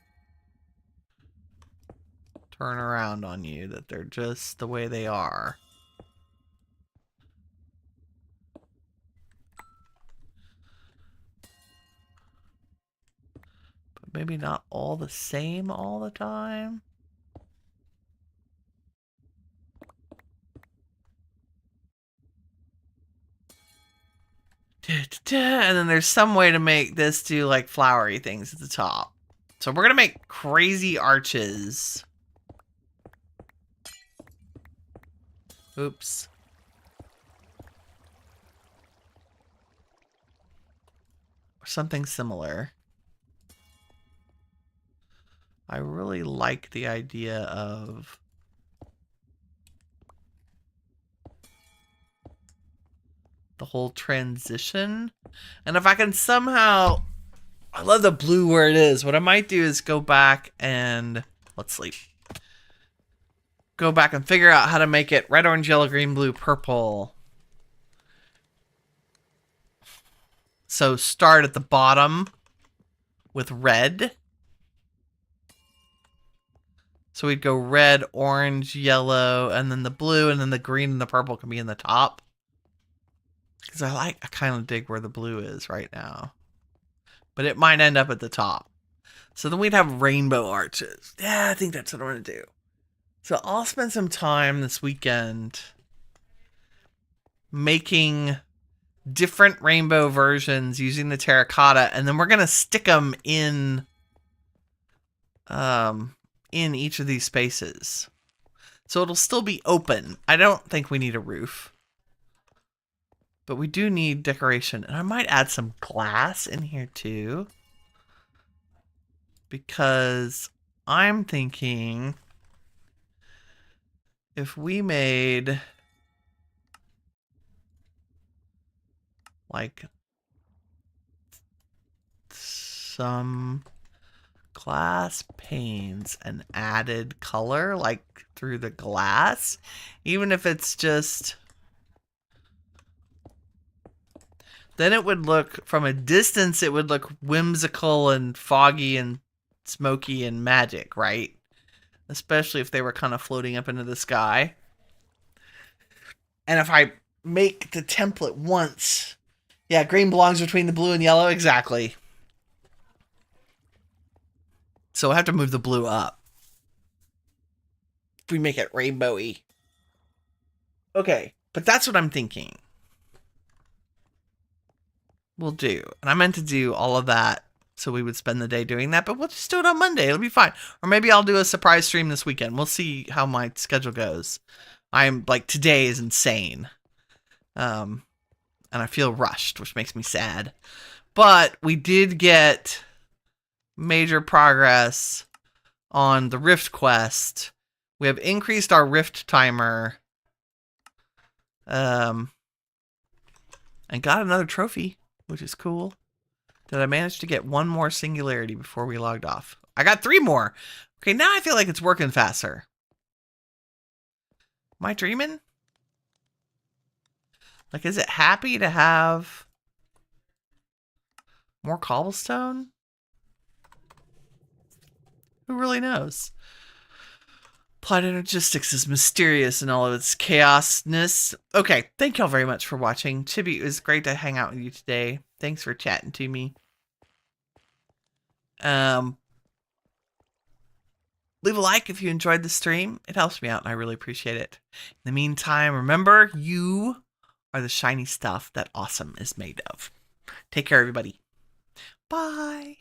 S1: turn around on you, that they're just the way they are. But maybe not all the same all the time. And then there's some way to make this do like flowery things at the top. So we're gonna make crazy arches. Oops. Or something similar. I really like the idea of the whole transition. And if I can somehow... I love the blue where it is. What I might do is go back and... Let's sleep. Go back and figure out how to make it red, orange, yellow, green, blue, purple. So start at the bottom with red. So we'd go red, orange, yellow, and then the blue, and then the green and the purple can be in the top. Because I kind of dig where the blue is right now. But it might end up at the top. So then we'd have rainbow arches. Yeah, I think that's what I'm going to do. So I'll spend some time this weekend making different rainbow versions using the terracotta. And then we're going to stick them in each of these spaces. So it'll still be open. I don't think we need a roof. But we do need decoration. And I might add some glass in here too. Because I'm thinking if we made like some glass panes and added color like through the glass, even if it's just... Then it would look, from a distance, it would look whimsical and foggy and smoky and magic, right? Especially if they were kind of floating up into the sky. And if I make the template once... Yeah, green belongs between the blue and yellow, exactly. So I have to move the blue up. If we make it rainbowy. Okay, but that's what I'm thinking. We'll do. And I meant to do all of that so we would spend the day doing that, but we'll just do it on Monday. It'll be fine. Or maybe I'll do a surprise stream this weekend. We'll see how my schedule goes. I'm like, today is insane. And I feel rushed, which makes me sad. But we did get major progress on the Rift quest. We have increased our Rift timer. And got another trophy, which is cool. Did I manage to get one more singularity before we logged off? I got 3 more. Okay, now I feel like it's working faster. Am I dreaming? Like, is it happy to have more cobblestone? Who really knows? Plot Energistics is mysterious in all of its chaosness. Okay, thank y'all very much for watching. Chibi, it was great to hang out with you today. Thanks for chatting to me. Leave a like if you enjoyed the stream. It helps me out and I really appreciate it. In the meantime, remember, you are the shiny stuff that awesome is made of. Take care, everybody. Bye.